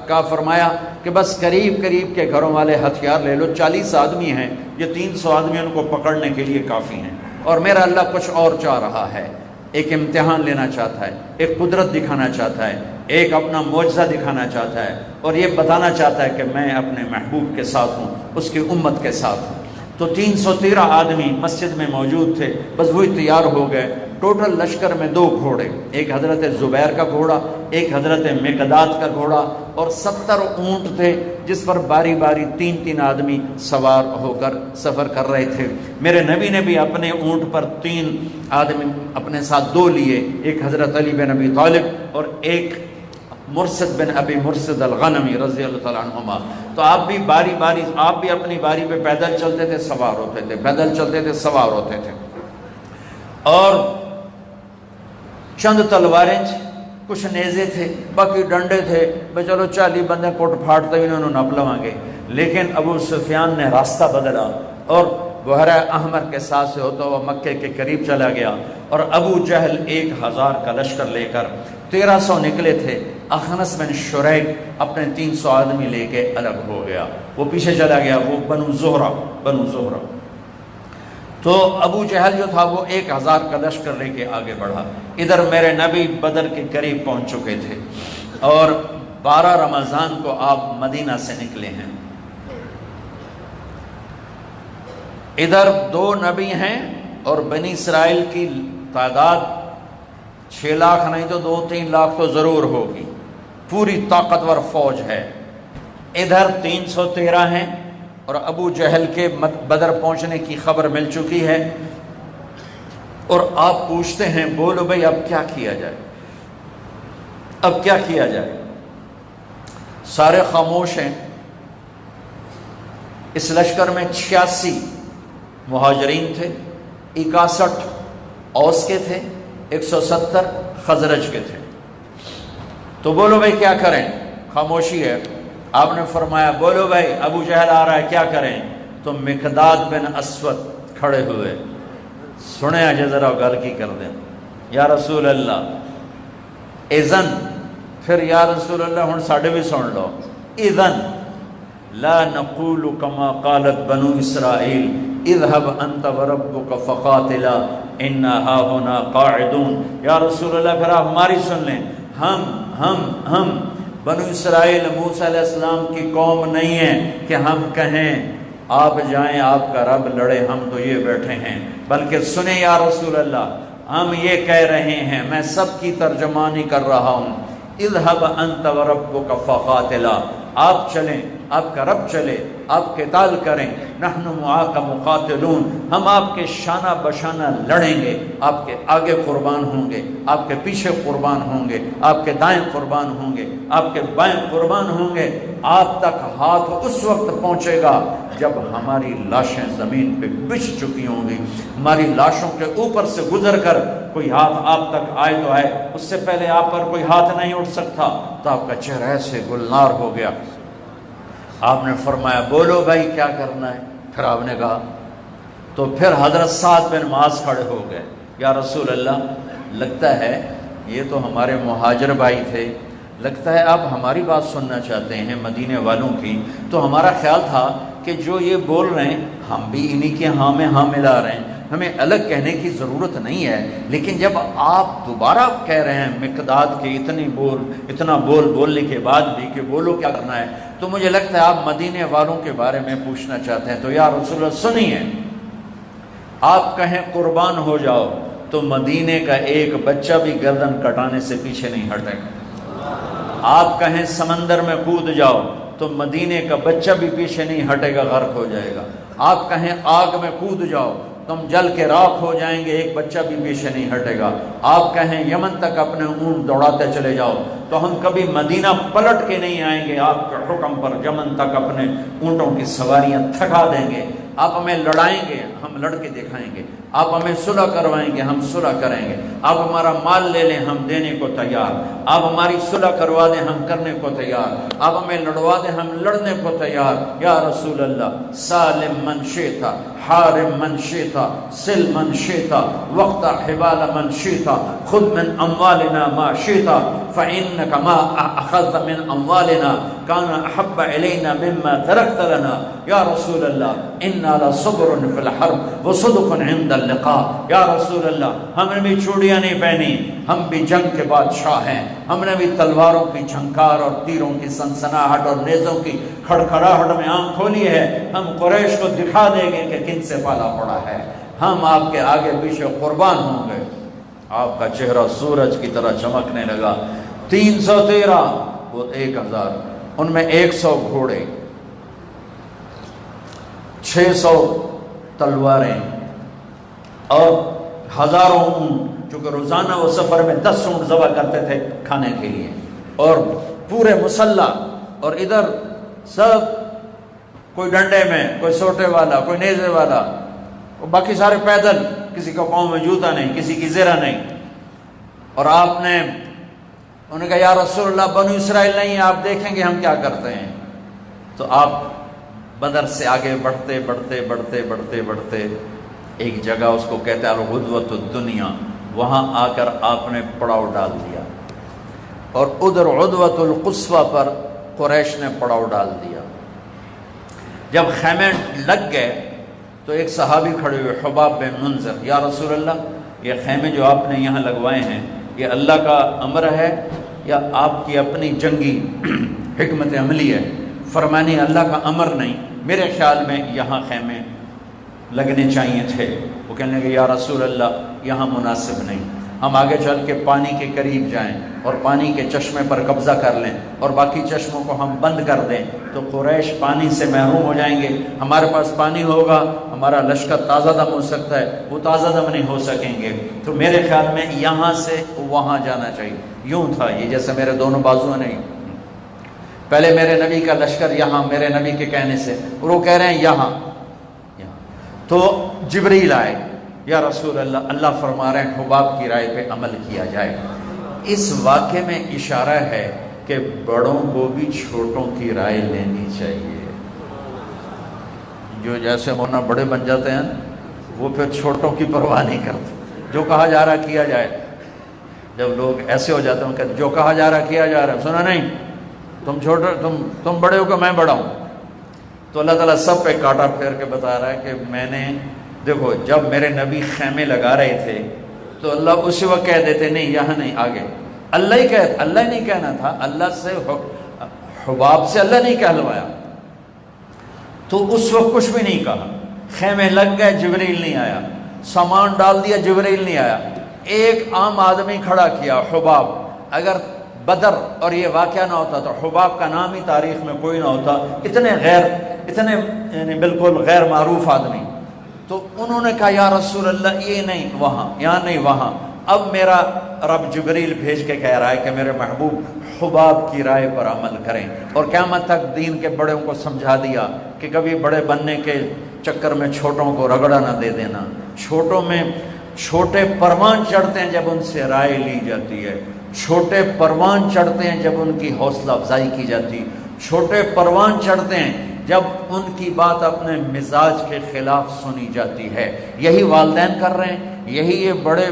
کا فرمایا کہ بس قریب قریب کے گھروں والے ہتھیار لے لو، 40 آدمی ہیں، یہ 300 آدمی ان کو پکڑنے کے لیے کافی ہیں، اور میرا اللہ کچھ اور چاہ رہا ہے، ایک امتحان لینا چاہتا ہے، ایک قدرت دکھانا چاہتا ہے، ایک اپنا معجزہ دکھانا چاہتا ہے، اور یہ بتانا چاہتا ہے کہ میں اپنے محبوب کے ساتھ ہوں، اس کی امت کے ساتھ ہوں۔ تو 313 آدمی مسجد میں موجود تھے، بس وہی تیار ہو گئے۔ ٹوٹل لشکر میں 2 گھوڑے، ایک حضرت زبیر کا گھوڑا، ایک حضرت مقداد کا گھوڑا، اور 70 اونٹ تھے جس پر باری باری 3 آدمی سوار ہو کر سفر کر رہے تھے۔ میرے نبی نے بھی اپنے اونٹ پر 3 آدمی اپنے ساتھ 2 لیے، ایک حضرت علی بن ابی طالب اور ایک مرثد بن ابی مرثد الغنمی رضی اللہ تعالیٰ عنہما۔ تو آپ بھی باری باری، آپ بھی اپنی باری پہ پیدل چلتے تھے سوار ہوتے تھے، پیدل چلتے تھے سوار ہوتے تھے، اور چند تلواریں تھیں، کچھ نیزے تھے، باقی ڈنڈے تھے، بھئی چلو 40 بندے کوٹ پھاڑتے ہوئے انہوں نے نپ لوانگے۔ لیکن ابو سفیان نے راستہ بدلا اور بحیرہ احمر کے ساتھ سے ہوتا ہوا مکے کے قریب چلا گیا، اور ابو جہل 1000 کا لشکر لے کر 1300 نکلے تھے، اخنس بن شریک اپنے 300 آدمی لے کے الگ ہو گیا، وہ پیچھے چلا گیا، وہ بنو زہرہ۔ تو ابو جہل جو تھا وہ 1000 کا لشکر لے کے آگے بڑھا۔ ادھر میرے نبی بدر کے قریب پہنچ چکے تھے، اور 12 رمضان کو آپ مدینہ سے نکلے ہیں۔ ادھر 2 نبی ہیں، اور بنی اسرائیل کی تعداد 6 لاکھ نہیں تو 2-3 لاکھ تو ضرور ہوگی، پوری طاقتور فوج ہے۔ ادھر 313 ہیں، اور ابو جہل کے بدر پہنچنے کی خبر مل چکی ہے، اور آپ پوچھتے ہیں بولو بھئی اب کیا کیا جائے، اب کیا کیا جائے؟ سارے خاموش ہیں، اس لشکر میں 86 مہاجرین تھے، 61 اوس کے تھے، 170 خزرج کے تھے۔ تو بولو بھائی کیا کریں؟ خاموشی ہے۔ آپ نے فرمایا بولو بھائی ابو جہل آ رہا ہے، کیا کریں؟ تو مقداد بن اسود کھڑے ہوئے، سنے اجے ذرا گل کی کر دیں، یا رسول اللہ اذن، پھر یا رسول اللہ ہن ساڈے بھی سن لو، اذن لا نقول کما قالت بنو اسرائیل اذهب انت وربک فقاتلا انا ہاہنا قاعدون۔ یا رسول اللہ پھر آپ ہماری سن لیں، ہم بنو اسرائیل موسیٰ علیہ السلام کی قوم نہیں ہیں کہ ہم کہیں آپ جائیں آپ کا رب لڑے، ہم تو یہ بیٹھے ہیں، بلکہ سنیں یا رسول اللہ ہم یہ کہہ رہے ہیں، میں سب کی ترجمانی کر رہا ہوں، اذهب انت وربک فقاتلا، آپ چلیں، آپ کا رب چلے، آپ قتال کریں، نحن معاک مقاتلون، ہم آپ کے شانہ بشانہ لڑیں گے، آپ کے آگے قربان ہوں گے، آپ کے پیچھے قربان ہوں گے، آپ کے دائیں قربان ہوں گے، آپ کے بائیں قربان ہوں گے، آپ تک ہاتھ اس وقت پہنچے گا جب ہماری لاشیں زمین پہ بچھ چکی ہوں گی، ہماری لاشوں کے اوپر سے گزر کر کوئی ہاتھ آپ تک آئے تو آئے، اس سے پہلے آپ پر کوئی ہاتھ نہیں اٹھ سکتا۔ تو آپ کا چہرہ ایسے گلنار ہو گیا۔ آپ نے فرمایا بولو بھائی کیا کرنا ہے؟ پھر آپ نے کہا، تو پھر حضرت سعد بن معاذ کھڑے ہو گئے، یا رسول اللہ لگتا ہے یہ تو ہمارے مہاجر بھائی تھے، لگتا ہے آپ ہماری بات سننا چاہتے ہیں مدینے والوں کی، تو ہمارا خیال تھا کہ جو یہ بول رہے ہیں ہم بھی انہی کے ہاں میں ہاں ملا رہے ہیں، ہمیں الگ کہنے کی ضرورت نہیں ہے، لیکن جب آپ دوبارہ کہہ رہے ہیں مقداد کے اتنا بولنے کے بعد بھی کہ بولو کیا کرنا ہے، تو مجھے لگتا ہے آپ مدینے والوں کے بارے میں پوچھنا چاہتے ہیں۔ تو یا رسول اللہ سنیے، آپ کہیں قربان ہو جاؤ تو مدینے کا ایک بچہ بھی گردن کٹانے سے پیچھے نہیں ہٹے گا، آپ کہیں سمندر میں کود جاؤ تو مدینے کا بچہ بھی پیچھے نہیں ہٹے گا، غرق ہو جائے گا، آپ کہیں آگ میں کود جاؤ تم جل کے راکھ ہو جائیں گے، ایک بچہ بھی پیچھے نہیں ہٹے گا، آپ کہیں یمن تک اپنے اونٹ دوڑاتے چلے جاؤ تو ہم کبھی مدینہ پلٹ کے نہیں آئیں گے، آپ کے حکم پر یمن تک اپنے اونٹوں کی سواریاں تھکا دیں گے، آپ ہمیں لڑائیں گے ہم لڑ کے دکھائیں گے، آپ ہمیں صلح کروائیں گے ہم صلح کریں گے، آپ ہمارا مال لے لیں ہم دینے کو تیار، آپ ہماری صلح کروا دیں ہم کرنے کو تیار، آپ ہمیں لڑوا دیں ہم لڑنے کو تیار۔ یا رسول اللہ سالم من شئتا حارم من شئتا سل من شئتا وقت حبال من شئتا خذ من اموالنا ما شئتا فإنك ما أخذت من اموالنا كان احب إلينا مما تركت لنا۔ یا رسول اللہ انا لصبر في الحرب وصدق عند اللقاء۔ یا رسول اللہ ہم نے بھی چوڑیاں نہیں پہنی، ہم بھی جنگ کے بادشاہ ہیں، ہم نے بھی تلواروں کی جھنکار اور تیروں کی سنسناہٹ اور نیزوں کی کھڑکھڑاہٹ میں آنکھ کھولی ہے، ہم قریش کو دکھا دیں گے کہ کن سے پالا پڑا ہے، ہم آپ کے آگے پیچھے قربان ہوں گے۔ آپ کا چہرہ سورج کی طرح چمکنے لگا۔ 313 وہ 1000، ان میں 100 گھوڑے، 600 تلواریں اور ہزاروں اونٹ، چونکہ روزانہ وہ سفر میں 10 اونٹ ذبح کرتے تھے کھانے کے لیے، اور پورے مسلح، اور ادھر سب کوئی ڈنڈے میں، کوئی سوٹے والا، کوئی نیزے والا، اور باقی سارے پیدل، کسی کا پاؤں میں جوتا نہیں، کسی کی زرہ نہیں۔ اور آپ نے انہوں نے کہا یا رسول اللہ بنو اسرائیل نہیں، آپ دیکھیں گے ہم کیا کرتے ہیں۔ تو آپ بدر سے آگے بڑھتے بڑھتے بڑھتے بڑھتے بڑھتے ایک جگہ اس کو کہتے ہیں الغدوۃ الدنیا، وہاں آ کر آپ نے پڑاؤ ڈال دیا، اور ادھر عدوۃ القصویٰ پر قریش نے پڑاؤ ڈال دیا۔ جب خیمے لگ گئے تو ایک صحابی کھڑے ہوئے حباب بن منذر، یا رسول اللہ یہ خیمے جو آپ نے یہاں لگوائے ہیں یہ اللہ کا امر ہے یا آپ کی اپنی جنگی حکمت عملی ہے؟ فرمانی اللہ کا امر نہیں، میرے خیال میں یہاں خیمے لگنے چاہیے تھے۔ وہ کہنے لگے یا رسول اللہ یہاں مناسب نہیں، ہم آگے چل کے پانی کے قریب جائیں اور پانی کے چشمے پر قبضہ کر لیں اور باقی چشموں کو ہم بند کر دیں تو قریش پانی سے محروم ہو جائیں گے، ہمارے پاس پانی ہوگا ہمارا لشکر تازہ دم ہو سکتا ہے، وہ تازہ دم نہیں ہو سکیں گے، تو میرے خیال میں یہاں سے وہاں جانا چاہیے۔ یوں تھا یہ، جیسے میرے دونوں بازو نہیں، پہلے میرے نبی کا لشکر یہاں میرے نبی کے کہنے سے، اور وہ کہہ رہے ہیں یہاں یہاں۔ تو جبریل آئے، یا رسول اللہ، اللہ فرما رہے ہیں حباب کی رائے پہ عمل کیا جائے۔ اس واقعے میں اشارہ ہے کہ بڑوں کو بھی چھوٹوں کی رائے لینی چاہیے۔ جو جیسے ہونا بڑے بن جاتے ہیں وہ پھر چھوٹوں کی پرواہ نہیں کرتے، جو کہا جا رہا کیا جائے۔ جب لوگ ایسے ہو جاتے ہیں کہ جو کہا جا رہا کیا جا رہا ہے، سنا نہیں، تم چھوٹے تم بڑے ہو کہ میں بڑا ہوں۔ تو اللہ تعالیٰ سب پہ کاٹا پھیر کے بتا رہا ہے کہ میں نے، دیکھو جب میرے نبی خیمے لگا رہے تھے تو اللہ اسی وقت کہہ دیتے نہیں یہاں نہیں آگے، اللہ ہی نہیں کہنا تھا، اللہ سے حباب سے اللہ نہیں کہلوایا، تو اس وقت کچھ بھی نہیں کہا۔ خیمے لگ گئے، جبریل نہیں آیا، سامان ڈال دیا، جبریل نہیں آیا، ایک عام آدمی کھڑا کیا حباب۔ اگر بدر اور یہ واقعہ نہ ہوتا تو حباب کا نام ہی تاریخ میں کوئی نہ ہوتا، اتنے یعنی بالکل غیر معروف آدمی۔ تو انہوں نے کہا یا رسول اللہ یہ نہیں وہاں، یہاں نہیں وہاں۔ اب میرا رب جبریل بھیج کے کہہ رہا ہے کہ میرے محبوب حباب کی رائے پر عمل کریں، اور قیامت تک دین کے بڑوں کو سمجھا دیا کہ کبھی بڑے بننے کے چکر میں چھوٹوں کو رگڑا نہ دے دینا۔ چھوٹے پروان چڑھتے ہیں جب ان سے رائے لی جاتی ہے، چھوٹے پروان چڑھتے ہیں جب ان کی حوصلہ افزائی کی جاتی، چھوٹے پروان چڑھتے ہیں جب ان کی بات اپنے مزاج کے خلاف سنی جاتی ہے۔ یہی والدین کر رہے ہیں، یہی یہ بڑے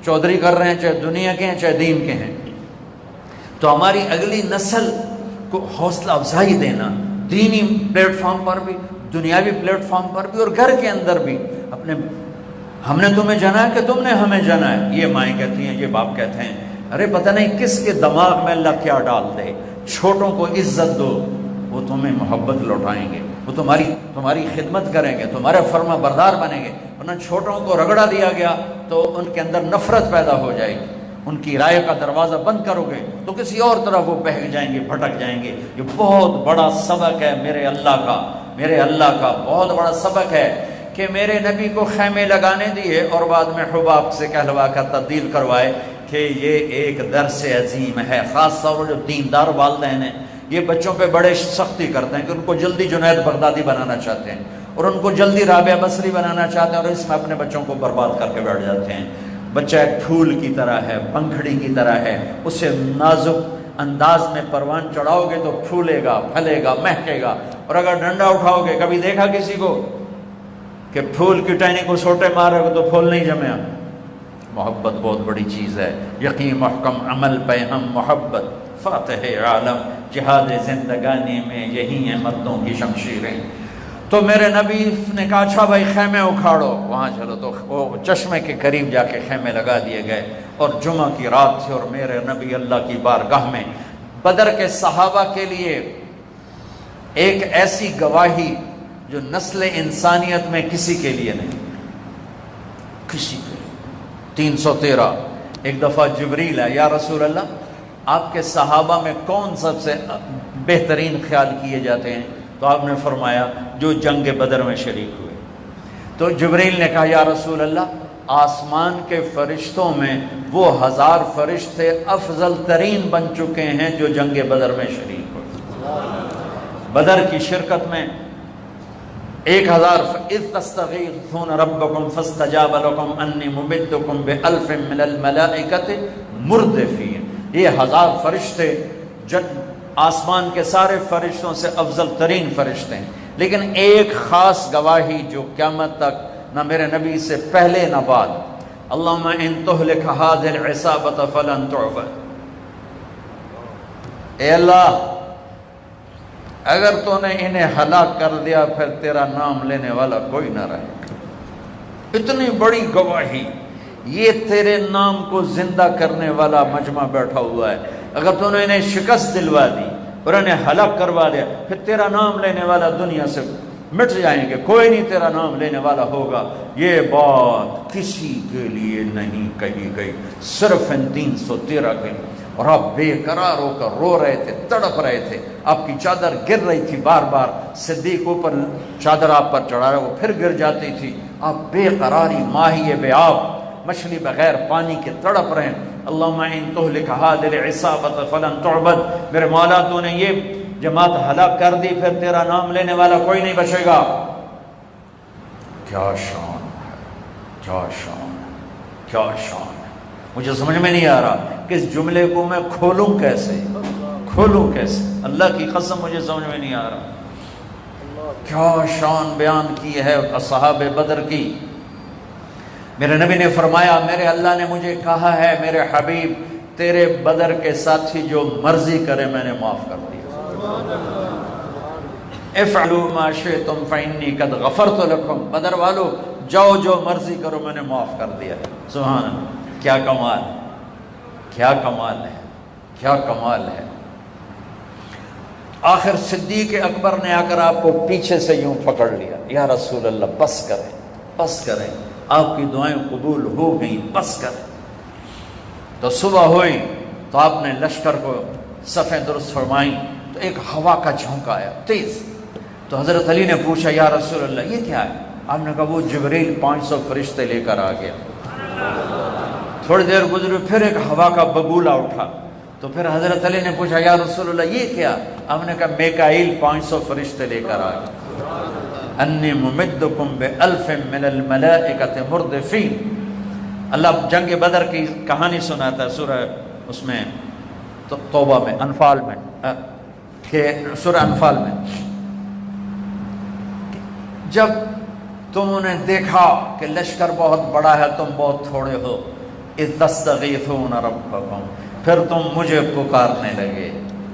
چودھری کر رہے ہیں، چاہے دنیا کے ہیں چاہے دین کے ہیں۔ تو ہماری اگلی نسل کو حوصلہ افزائی دینا، دینی پلیٹ فارم پر بھی، دنیاوی پلیٹ فارم پر بھی، اور گھر کے اندر بھی۔ ہم نے تمہیں جانا ہے کہ تم نے ہمیں جانا ہے، یہ مائیں کہتی ہیں، یہ باپ کہتے ہیں۔ ارے پتہ نہیں کس کے دماغ میں اللہ کیا ڈال دے۔ چھوٹوں کو عزت دو، وہ تمہیں محبت لوٹائیں گے، وہ تمہاری خدمت کریں گے، تمہارے فرما بردار بنیں گے۔ ورنہ چھوٹوں کو رگڑا دیا گیا تو ان کے اندر نفرت پیدا ہو جائے گی، ان کی رائے کا دروازہ بند کرو گے تو کسی اور طرف وہ بہک جائیں گے، بھٹک جائیں گے۔ یہ بہت بڑا سبق ہے میرے اللہ کا بہت بڑا سبق ہے کہ میرے نبی کو خیمے لگانے دیے اور بعد میں حباب سے کہلوا کر تبدیل کروائے کہ یہ ایک درس عظیم ہے۔ خاص طور پر جو دیندار والدین ہیں، یہ بچوں پہ بڑے سختی کرتے ہیں کہ ان کو جلدی جنید بغدادی بنانا چاہتے ہیں، اور ان کو جلدی رابعہ بصری بنانا چاہتے ہیں، اور اس میں اپنے بچوں کو برباد کر کے بیٹھ جاتے ہیں۔ بچہ ایک پھول کی طرح ہے، پنکھڑی کی طرح ہے، اسے نازک انداز میں پروان چڑھاؤ گے تو پھولے گا، پھلے گا، مہکے گا، اور اگر ڈنڈا اٹھاؤ گے، کبھی دیکھا کسی کو کہ پھول کی ٹہنی کو سوٹے مارے گا تو پھول نہیں جمے۔ محبت بہت بڑی چیز ہے، یقین محکم عمل پہ ہم محبت، فاتح عالم جہاد زندگانی میں یہی ہیں مردوں کی شمشیریں۔ تو میرے نبی نے کہا اچھا بھائی خیمے اکھاڑو، وہاں چلو۔ تو وہ چشمے کے قریب جا کے خیمے لگا دیے گئے، اور جمعہ کی رات تھی، اور میرے نبی اللہ کی بارگاہ میں بدر کے صحابہ کے لیے ایک ایسی گواہی جو نسل انسانیت میں کسی کے لیے نہیں، کسی کے لیے۔ 313 ایک دفعہ جبریل ہے، یا رسول اللہ آپ کے صحابہ میں کون سب سے بہترین خیال کیے جاتے ہیں؟ تو آپ نے فرمایا جو جنگ بدر میں شریک ہوئے۔ تو جبریل نے کہا یا رسول اللہ آسمان کے فرشتوں میں وہ 1000 فرشتے افضل ترین بن چکے ہیں جو جنگ بدر میں شریک ہوئے۔ بدر کی شرکت میں 1000 اذ تستغیثون ربکم فاستجاب لکم انی ممدکم بألف من الملائکۃ مردفین۔ یہ 1000 فرشتے آسمان کے سارے فرشتوں سے افضل ترین فرشتے ہیں، لیکن ایک خاص گواہی جو قیامت تک نہ میرے نبی سے پہلے نہ بعد، اللہم ان تہلک هذه العصابۃ فلن تعبد۔ اے اللہ اگر تو نے انہیں ہلاک کر دیا پھر تیرا نام لینے والا کوئی نہ رہے۔ اتنی بڑی گواہی، یہ تیرے نام کو زندہ کرنے والا مجمع بیٹھا ہوا ہے، اگر تو نے انہیں شکست دلوا دی اور انہیں ہلاک کروا دیا پھر تیرا نام لینے والا دنیا سے مٹ جائیں گے، کوئی نہیں تیرا نام لینے والا ہوگا۔ یہ بات کسی کے لیے نہیں کہی گئی، صرف ان 313 کے۔ اور آپ بے قرار ہو کر رو رہے تھے، تڑپ رہے تھے، آپ کی چادر گر رہی تھی بار بار، صدیق اوپر چادر آپ پر چڑھا رہا وہ پھر گر جاتی تھی، آپ بے قراری ماہی بے آب، مچھلی بغیر پانی کے تڑپ رہے ہیں۔ اللہم ان تہلک هذه العصابۃ فلن تعبد۔ میرے مولا تو نے یہ جماعت ہلاک کر دی، پھر تیرا نام لینے والا کوئی نہیں بچے گا۔ کیا شان ہے، کیا شان ہے، کیا شان ہے۔ مجھے سمجھ میں نہیں آ رہا کہ اس جملے کو میں کھولوں کیسے، کھولوں کیسے، اللہ کی قسم مجھے سمجھ میں نہیں آ رہا۔ کیا شان بیان کی ہے اصحاب بدر کی۔ میرے نبی نے فرمایا میرے اللہ نے مجھے کہا ہے میرے حبیب تیرے بدر کے ساتھی جو مرضی کرے میں نے معاف کر دیا۔ افعلوا ما شئتم فإني قد غفرت لكم، بدر والو جاؤ جو مرضی کرو میں نے معاف کر دیا۔ سبحان اللہ، کیا کمال ہے، کیا کمال ہے، کیا کمال ہے۔ آخر صدیق اکبر نے آ کر آپ کو پیچھے سے یوں پکڑ لیا، یا رسول اللہ بس کریں، بس کریں، آپ کی دعائیں قبول ہو گئیں، بس کریں۔ تو صبح ہوئی تو آپ نے لشکر کو صفیں درست فرمائیں تو ایک ہوا کا جھونکا آیا تیز، تو حضرت علی نے پوچھا یا رسول اللہ یہ کیا ہے؟ آپ نے کہا وہ جبریل 500 فرشتے لے کر آ گیا۔ تھوڑی دیر گزری پھر ایک ہوا کا بگولا اٹھا، تو پھر حضرت علی نے پوچھا یا رسول اللہ یہ کیا؟ آپ نے کہا میکائیل 500 فرشتے لے کر آ گیا۔ انی ممدکم بألف من الملائکۃ مردفین۔ اللہ جنگ بدر کی کہانی سناتا ہے سورہ اس میں توبہ میں، انفال میں، کہ سورہ انفال میں جب تم نے دیکھا کہ لشکر بہت بڑا ہے تم بہت تھوڑے ہو، اذ تستغیثون ربکم، پھر تم مجھے پکارنے لگے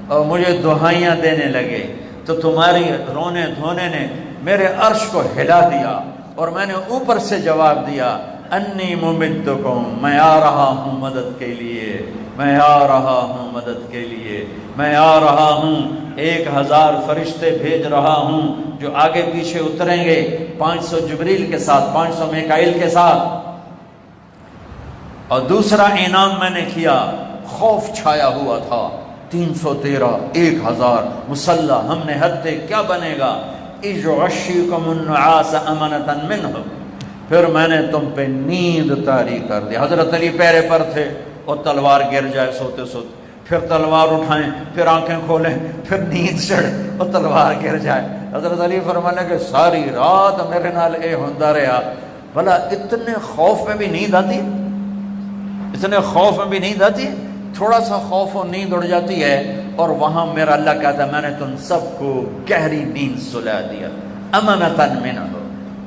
اور مجھے دہائیاں دینے لگے، تو تمہاری رونے دھونے نے میرے عرش کو ہلا دیا اور میں نے اوپر سے جواب دیا انی ممدکم، میں آ رہا ہوں مدد کے لیے، میں آ رہا ہوں مدد کے لیے، میں آ رہا ہوں، 1000 فرشتے بھیج رہا ہوں جو آگے پیچھے اتریں گے، 500 جبریل کے ساتھ، 500 میکائیل کے ساتھ۔ اور دوسرا انعام میں نے کیا، خوف چھایا ہوا تھا، 313 1000 مسلح، ہم نے حد دے کیا بنے گا، اذ غشیکم النعاس امنۃ منہ، پھر میں نے تم پہ نیند طاری کر دی۔ حضرت علی پیرے پر تھے اور تلوار گر جائے سوتے سوتے، پھر تلوار اٹھائیں، پھر آنکھیں کھولیں، پھر نیند چڑھے اور تلوار گر جائے۔ حضرت علی فرمانے کہ ساری رات میرے نال اے ہوندا رہا، بھلا اتنے خوف میں بھی نیند آتی، اتنے خوف میں بھی نیند آتی، تھوڑا سا خوف و نیند اڑ جاتی ہے اور وہاں میرا اللہ کہتا ہے میں نے تم سب کو گہری نیند سلا دیا، امنۃ منہ،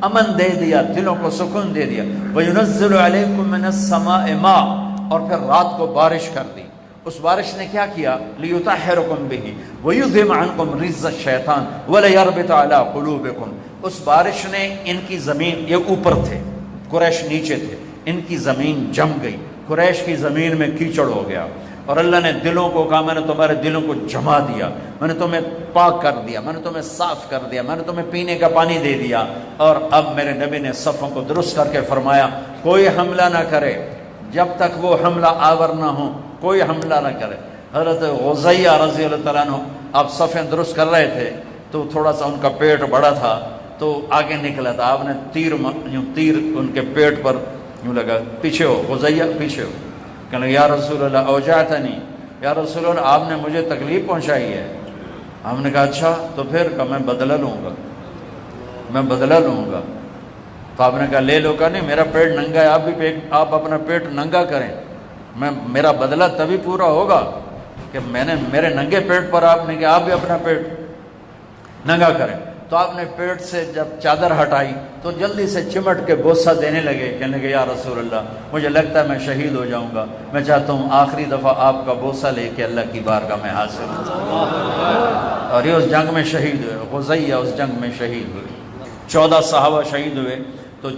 امن دے دیا، دلوں کو سکون دے دیا۔ وَيُنَزِّلُ عَلَيْكُم مِّنَ السَّمَاءِ مَاءً، اور پھر رات کو بارش کر دی۔ اس بارش نے کیا کیا، لِيُطَهِّرَكُم بِهِ وَيُذْهِبَ عَنكُم رِجْزَ الشَّيْطَانِ وَلَيَرْبِطَ عَلَىٰ قُلُوبِكُم۔ اس بارش نے ان کی زمین، یہ اوپر تھے، قریش نیچے تھے، ان کی زمین جم گئی، قریش کی زمین میں کیچڑ ہو گیا، اور اللہ نے دلوں کو کہا میں نے تمہارے دلوں کو جما دیا، میں نے تمہیں پاک کر دیا، میں نے تمہیں صاف کر دیا، میں نے تمہیں پینے کا پانی دے دیا۔ اور اب میرے نبی نے صفوں کو درست کر کے فرمایا کوئی حملہ نہ کرے جب تک وہ حملہ آور نہ ہو، کوئی حملہ نہ کرے۔ حضرت غزیہ رضی اللہ تعالیٰ عنہ آپ صفیں درست کر رہے تھے تو تھوڑا سا ان کا پیٹ بڑا تھا تو آگے نکلا تھا، آپ نے تیر ان کے پیٹ پر یوں لگا، پیچھے ہو غزیہ، پیچھے ہو۔ کہنے یا رسول اللہ اوجعتنی، یا رسول اللہ آپ نے مجھے تکلیف پہنچائی ہے۔ ہم نے کہا اچھا، تو پھر کہ میں بدلہ لوں گا، میں بدلہ لوں گا۔ تو آپ نے کہا لے لو، کہا نہیں میرا پیٹ ننگا ہے، آپ اپنا پیٹ ننگا کریں، میرا بدلہ تبھی پورا ہوگا کہ میں نے میرے ننگے پیٹ پر آپ نے کہا آپ بھی اپنا پیٹ ننگا کریں۔ تو آپ نے پیٹ سے جب چادر ہٹائی تو جلدی سے چمٹ کے بوسہ دینے لگے، کہنے لگے یا رسول اللہ مجھے لگتا ہے میں شہید ہو جاؤں گا، میں چاہتا ہوں آخری دفعہ آپ کا بوسہ لے کے اللہ کی بارگاہ میں حاضر ہوں۔ اور یہ اس جنگ میں شہید ہوئے، غزیہ اس جنگ میں شہید ہوئے، 14 صحابہ شہید ہوئے، تو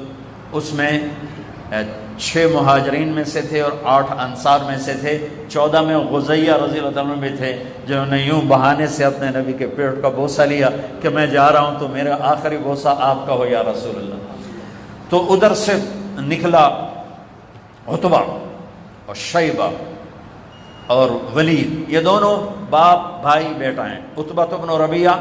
اس میں 6 مہاجرین میں سے تھے اور 8 انصار میں سے تھے، 14 میں غزیہ رضی اللہ عنہ بھی تھے جنہوں نے یوں بہانے سے اپنے نبی کے پیٹ کا بوسہ لیا کہ میں جا رہا ہوں تو میرا آخری بوسہ آپ کا ہو یا رسول اللہ۔ تو ادھر سے نکلا عتبہ اور شیبہ اور ولید، یہ دونوں باپ بھائی بیٹا ہیں، عتبہ بن ربیعہ،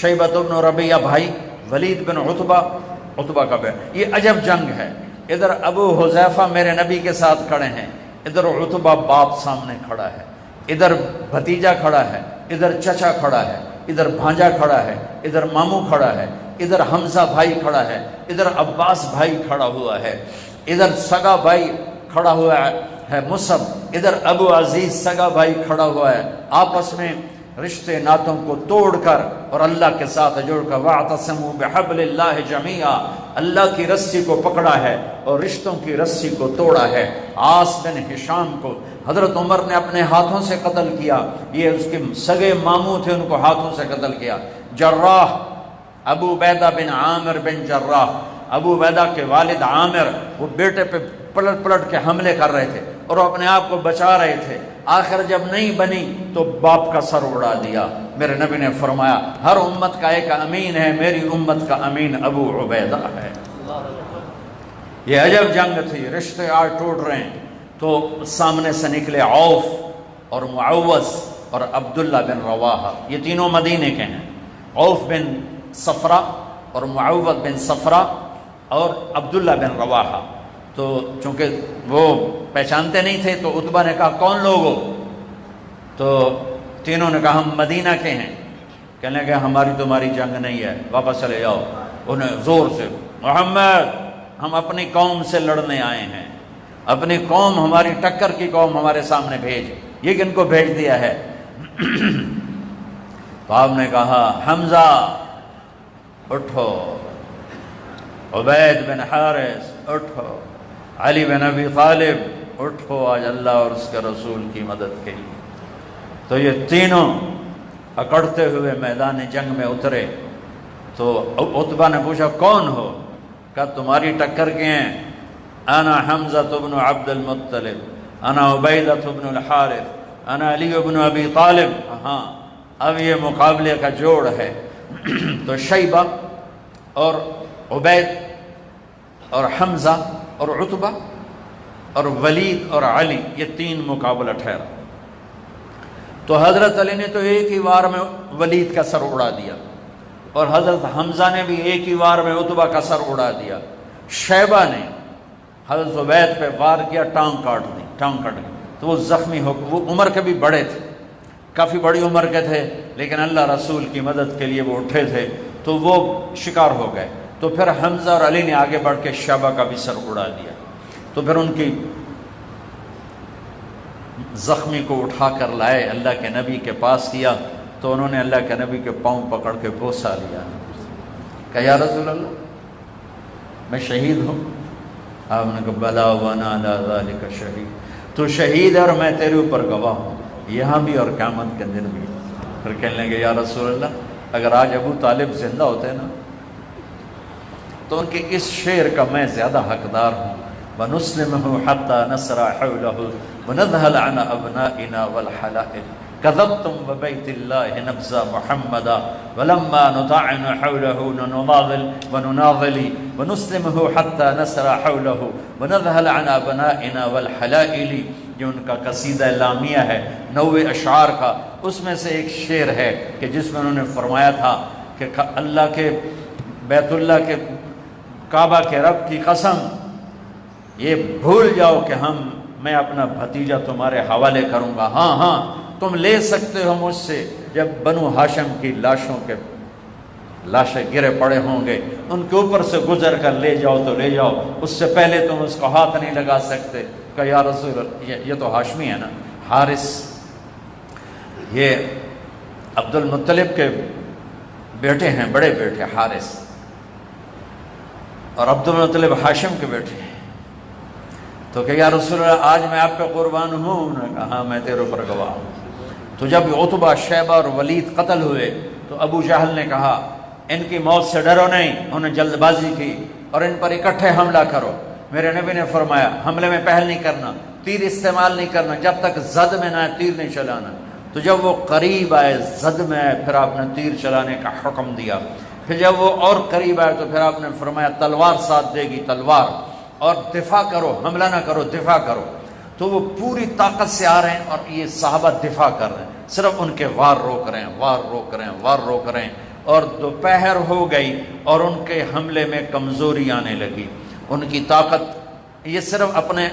شیبہ بن ربیعہ بھائی، ولید بن عتبہ کا بیٹا۔ یہ عجب جنگ ہے، ادھر ابو حذیفہ میرے نبی کے ساتھ کھڑے ہیں، ادھر عتبہ باپ سامنے کھڑا ہے، ادھر بھتیجا کھڑا ہے، ادھر چچا کھڑا ہے، ادھر بھانجا کھڑا ہے، ادھر ماموں کھڑا ہے، ادھر حمزہ بھائی کھڑا ہے، ادھر عباس بھائی کھڑا ہوا ہے، ادھر سگا بھائی کھڑا ہوا ہے مصعب، ادھر ابو عزیز سگا بھائی کھڑا ہوا ہے، آپس میں رشتے ناتوں کو توڑ کر اور اللہ کے ساتھ جوڑ کر وَاعْتَصِمُوا بِحَبْلِ اللَّهِ جَمِيعًا، اللہ کی رسی کو پکڑا ہے اور رشتوں کی رسی کو توڑا ہے۔ عاص بن ہشام کو حضرت عمر نے اپنے ہاتھوں سے قتل کیا، یہ اس کے سگے ماموں تھے، ان کو ہاتھوں سے قتل کیا۔ جراح ابو عبیدہ بن عامر بن جراح، ابو عبیدہ کے والد عامر، وہ بیٹے پہ پلٹ پلٹ کے حملے کر رہے تھے اور وہ اپنے آپ کو بچا رہے تھے، آخر جب نہیں بنی تو باپ کا سر اڑا دیا۔ میرے نبی نے فرمایا ہر امت کا ایک امین ہے، میری امت کا امین ابو عبیدہ ہے۔ یہ عجب جنگ تھی، رشتے آج ٹوٹ رہے ہیں۔ تو سامنے سے نکلے عوف اور معوذ اور عبداللہ بن رواحہ، یہ تینوں مدینے کے ہیں، عوف بن صفرہ اور معوذ بن صفرہ اور عبداللہ بن رواحہ۔ تو چونکہ وہ پہچانتے نہیں تھے تو عتبہ نے کہا کون لوگ ہو؟ تو تینوں نے کہا ہم مدینہ کے ہیں۔ کہنے لگے ہماری تمہاری جنگ نہیں ہے، واپس چلے جاؤ۔ انہیں زور سے محمد ہم اپنی قوم سے لڑنے آئے ہیں، اپنی قوم، ہماری ٹکر کی قوم ہمارے سامنے بھیج، یہ کن کو بھیج دیا ہے؟ تو آپ نے کہا حمزہ اٹھو، عبید بن حارث اٹھو، علی بن ابی طالب اٹھو، آج اللہ اور اس کے رسول کی مدد کے لیے۔ تو یہ تینوں اکڑتے ہوئے میدان جنگ میں اترے۔ تو عتبہ نے پوچھا کون ہو؟ کہا تمہاری ٹکر کے ہیں، انا حمزہ بن عبد المطلب، انا عبیدہ بن الحارث، انا علی بن ابی طالب۔ ہاں اب یہ مقابلے کا جوڑ ہے۔ تو شیبہ اور عبید اور حمزہ اور عتبہ اور ولید اور علی، یہ تین مقابلہ ٹھہرا۔ تو حضرت علی نے تو ایک ہی وار میں ولید کا سر اڑا دیا، اور حضرت حمزہ نے بھی ایک ہی وار میں عتبہ کا سر اڑا دیا۔ شیبہ نے حضرت عبید پہ وار کیا، ٹانگ کاٹ دی، ٹانگ کٹ گئی، تو وہ زخمی ہو گئے۔ وہ عمر کے بھی بڑے تھے، کافی بڑی عمر کے تھے، لیکن اللہ رسول کی مدد کے لیے وہ اٹھے تھے، تو وہ شکار ہو گئے۔ تو پھر حمزہ اور علی نے آگے بڑھ کے شیبہ کا بھی سر اڑا دیا۔ تو پھر ان کی زخمی کو اٹھا کر لائے، اللہ کے نبی کے پاس کیا، تو انہوں نے اللہ کے نبی کے پاؤں پکڑ کے بوسہ لیا، کہا یا رسول اللہ میں شہید ہوں۔ آپ نے کہا بلا وانا علی ذالک شہید، تو شہید ہے اور میں تیرے اوپر گواہ ہوں، یہاں بھی اور قیامت کے دن بھی۔ پھر کہنے لگے یا رسول اللہ اگر آج ابو طالب زندہ ہوتے نا تو ان کے اس شعر کا میں زیادہ حقدار ہوں، وَنُسْلِمُهُ حَتَّى نَسْرَ حَوْلَهُ وَنَذْهَلْ عَنَ أَبْنَائِنَا وَالْحَلَائِلِ كَذَبْتُمْ بِبَيْتِ اللَّهِ نَبْزَ مُحَمَّدًا وَلَمَّا نُطَعِنُ حَوْلَهُ وَنُنَاضِلِ وَنُسْلِمُهُ حَتَّى نَسْرَ حَوْلَهُ وَنَذْهَلْ عَنَ أَبْنَائِنَا وَالْحَلَائِلِ۔ یہ ان کا قصیدہ لامیہ ہے، 90 اشعار کا۔ اس میں سے ایک شعر ہے کہ جس میں انہوں نے فرمایا تھا کہ اللہ کے بیت اللہ کے کعبہ کے رب کی قسم یہ بھول جاؤ کہ میں اپنا بھتیجا تمہارے حوالے کروں گا، ہاں ہاں تم لے سکتے ہو مجھ سے، جب بنو ہاشم کی لاشوں کے لاشیں گرے پڑے ہوں گے ان کے اوپر سے گزر کر لے جاؤ تو لے جاؤ، اس سے پہلے تم اس کو ہاتھ نہیں لگا سکتے۔ کہ یا رسول اللہ یہ تو ہاشمی ہے نا، حارث، یہ عبد المطلب کے بیٹے ہیں، بڑے بیٹے حارث، اور عبد المطلب ہاشم کے بیٹے ہیں۔ تو کہ یا رسول اللہ آج میں آپ پہ قربان ہوں۔ انہوں نے کہا ہاں میں تیرے اوپر گواہ ہوں۔ تو جب عتبہ، شیبہ اور ولید قتل ہوئے تو ابو جہل نے کہا ان کی موت سے ڈرو نہیں، انہوں نے جلد بازی کی اور ان پر اکٹھے حملہ کرو۔ میرے نبی نے فرمایا حملے میں پہل نہیں کرنا، تیر استعمال نہیں کرنا، جب تک زد میں نہ آئے تیر نہیں چلانا۔ تو جب وہ قریب آئے، زد میں آئے، پھر آپ نے تیر چلانے کا حکم دیا۔ پھر جب وہ اور قریب آئے تو پھر آپ نے فرمایا تلوار ساتھ دے گی، تلوار، اور دفاع کرو، حملہ نہ کرو، دفاع کرو۔ تو وہ پوری طاقت سے آ رہے ہیں اور یہ صحابہ دفاع کر رہے ہیں، صرف ان کے وار روک رہے ہیں، وار روک رہے ہیں، وار روک رہے ہیں۔ اور دوپہر ہو گئی اور ان کے حملے میں کمزوری آنے لگی، ان کی طاقت، یہ صرف اپنے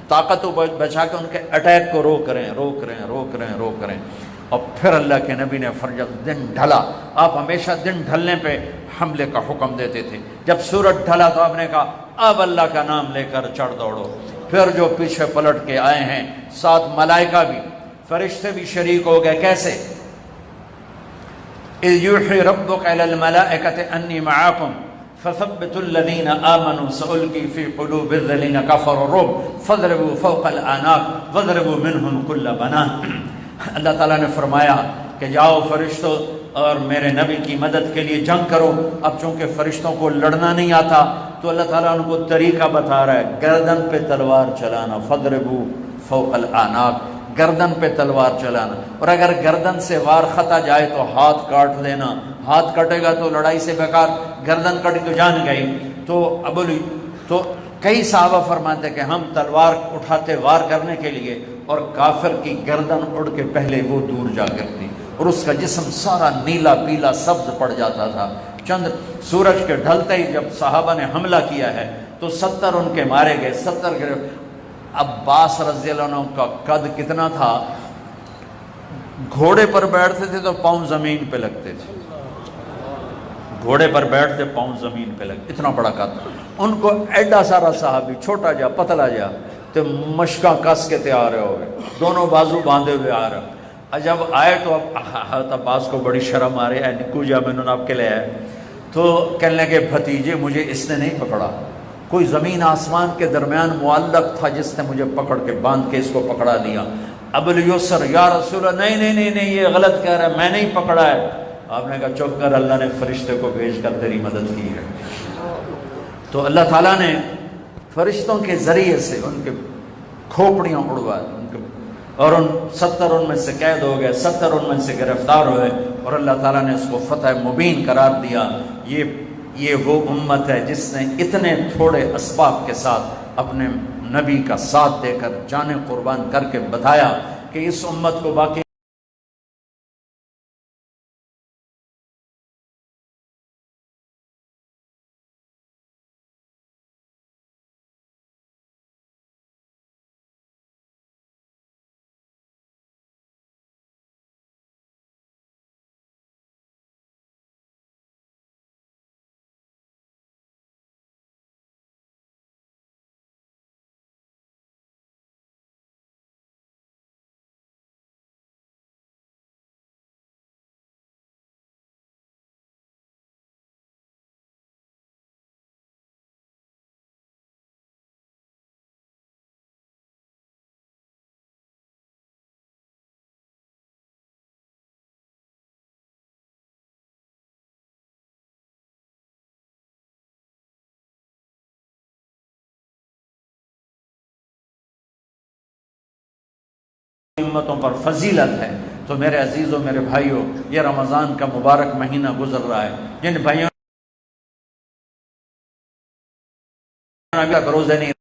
طاقت کو بچا کے ان کے اٹیک کو روک رہے ہیں، روک رہے ہیں، روک رہے ہیں، روک رہے ہیں۔ اور پھر اللہ کے نبی نے فرمایا دن ڈھلا، آپ ہمیشہ دن ڈھلنے پہ حملے کا حکم دیتے تھے۔ جب سورج ڈھلا تو آپ نے کہا اب اللہ کا نام لے کر چڑھ دوڑو۔ پھر جو پیچھے پلٹ کے آئے ہیں، ساتھ ملائکہ بھی، فرشتے بھی شریک ہو گئے۔ کیسے؟ اذ یوحی ربک الی الملائکۃ انی معکم فثبتوا الذین آمنوا سألقی فی قلوب الذین کفروا الرعب فاضربوا فوق الاعناق واضربوا منهم کل بنان۔ اللہ تعالیٰ نے فرمایا کہ جاؤ فرشتوں اور میرے نبی کی مدد کے لیے جنگ کرو۔ اب چونکہ فرشتوں کو لڑنا نہیں آتا تو اللہ تعالیٰ ان کو طریقہ بتا رہا ہے، گردن پہ تلوار چلانا، فضربوا فوق الاعناق، گردن پہ تلوار چلانا، اور اگر گردن سے وار خطا جائے تو ہاتھ کاٹ لینا، ہاتھ کٹے گا تو لڑائی سے بیکار، گردن کٹی تو جان گئی۔ تو کئی صحابہ فرماتے کہ ہم تلوار اٹھاتے وار کرنے کے لیے، اور کافر کی گردن اڑ کے پہلے وہ دور جا کرتی اور اس کا جسم سارا نیلا پیلا سبز پڑ جاتا تھا۔ چند سورج کے ڈھلتے ہی جب صحابہ نے حملہ کیا ہے تو 70 ان کے مارے گئے، 70 کے۔ عباس رضی اللہ عنہ کا قد کتنا تھا؟ گھوڑے پر بیٹھتے تھے تو پاؤں زمین پہ لگتے تھے، گھوڑے پر بیٹھتے پاؤں زمین پہ لگتے، اتنا بڑا قد۔ ان کو ایڈا سارا صحابی، چھوٹا جا پتلا جا، تو مشکاں کس کے تیار ہو گئے، دونوں بازو باندھے ہوئے آ رہے۔ جب آئے تو حضرت عباس کو بڑی شرم آ رہی ہے، نکو جا میں نے آپ کے لے آئے، تو کہنے لگے بھتیجے مجھے اس نے نہیں پکڑا، کوئی زمین آسمان کے درمیان معلق تھا جس نے مجھے پکڑ کے باندھ کے اس کو پکڑا دیا۔ ابو الیسر یا رسول اللہ، نہیں یہ غلط کہہ رہا ہے، میں نہیں پکڑا ہے۔ آپ نے کہا چپ کر، اللہ نے فرشتے کو بھیج کر تیری مدد کی ہے۔ تو اللہ تعالیٰ نے فرشتوں کے ذریعے سے ان کے کھوپڑیاں اڑوا دی، اور ان 70 ان میں سے قید ہو گئے، 70 ان میں سے گرفتار ہوئے، اور اللہ تعالیٰ نے اس کو فتح مبین قرار دیا۔ یہ وہ امت ہے جس نے اتنے تھوڑے اسباب کے ساتھ اپنے نبی کا ساتھ دے کر جانیں قربان کر کے بتایا کہ اس امت کو باقی امتوں پر فضیلت ہے۔ تو میرے عزیزوں، میرے بھائیوں، یہ رمضان کا مبارک مہینہ گزر رہا ہے، جن بھائیوں روزے نہیں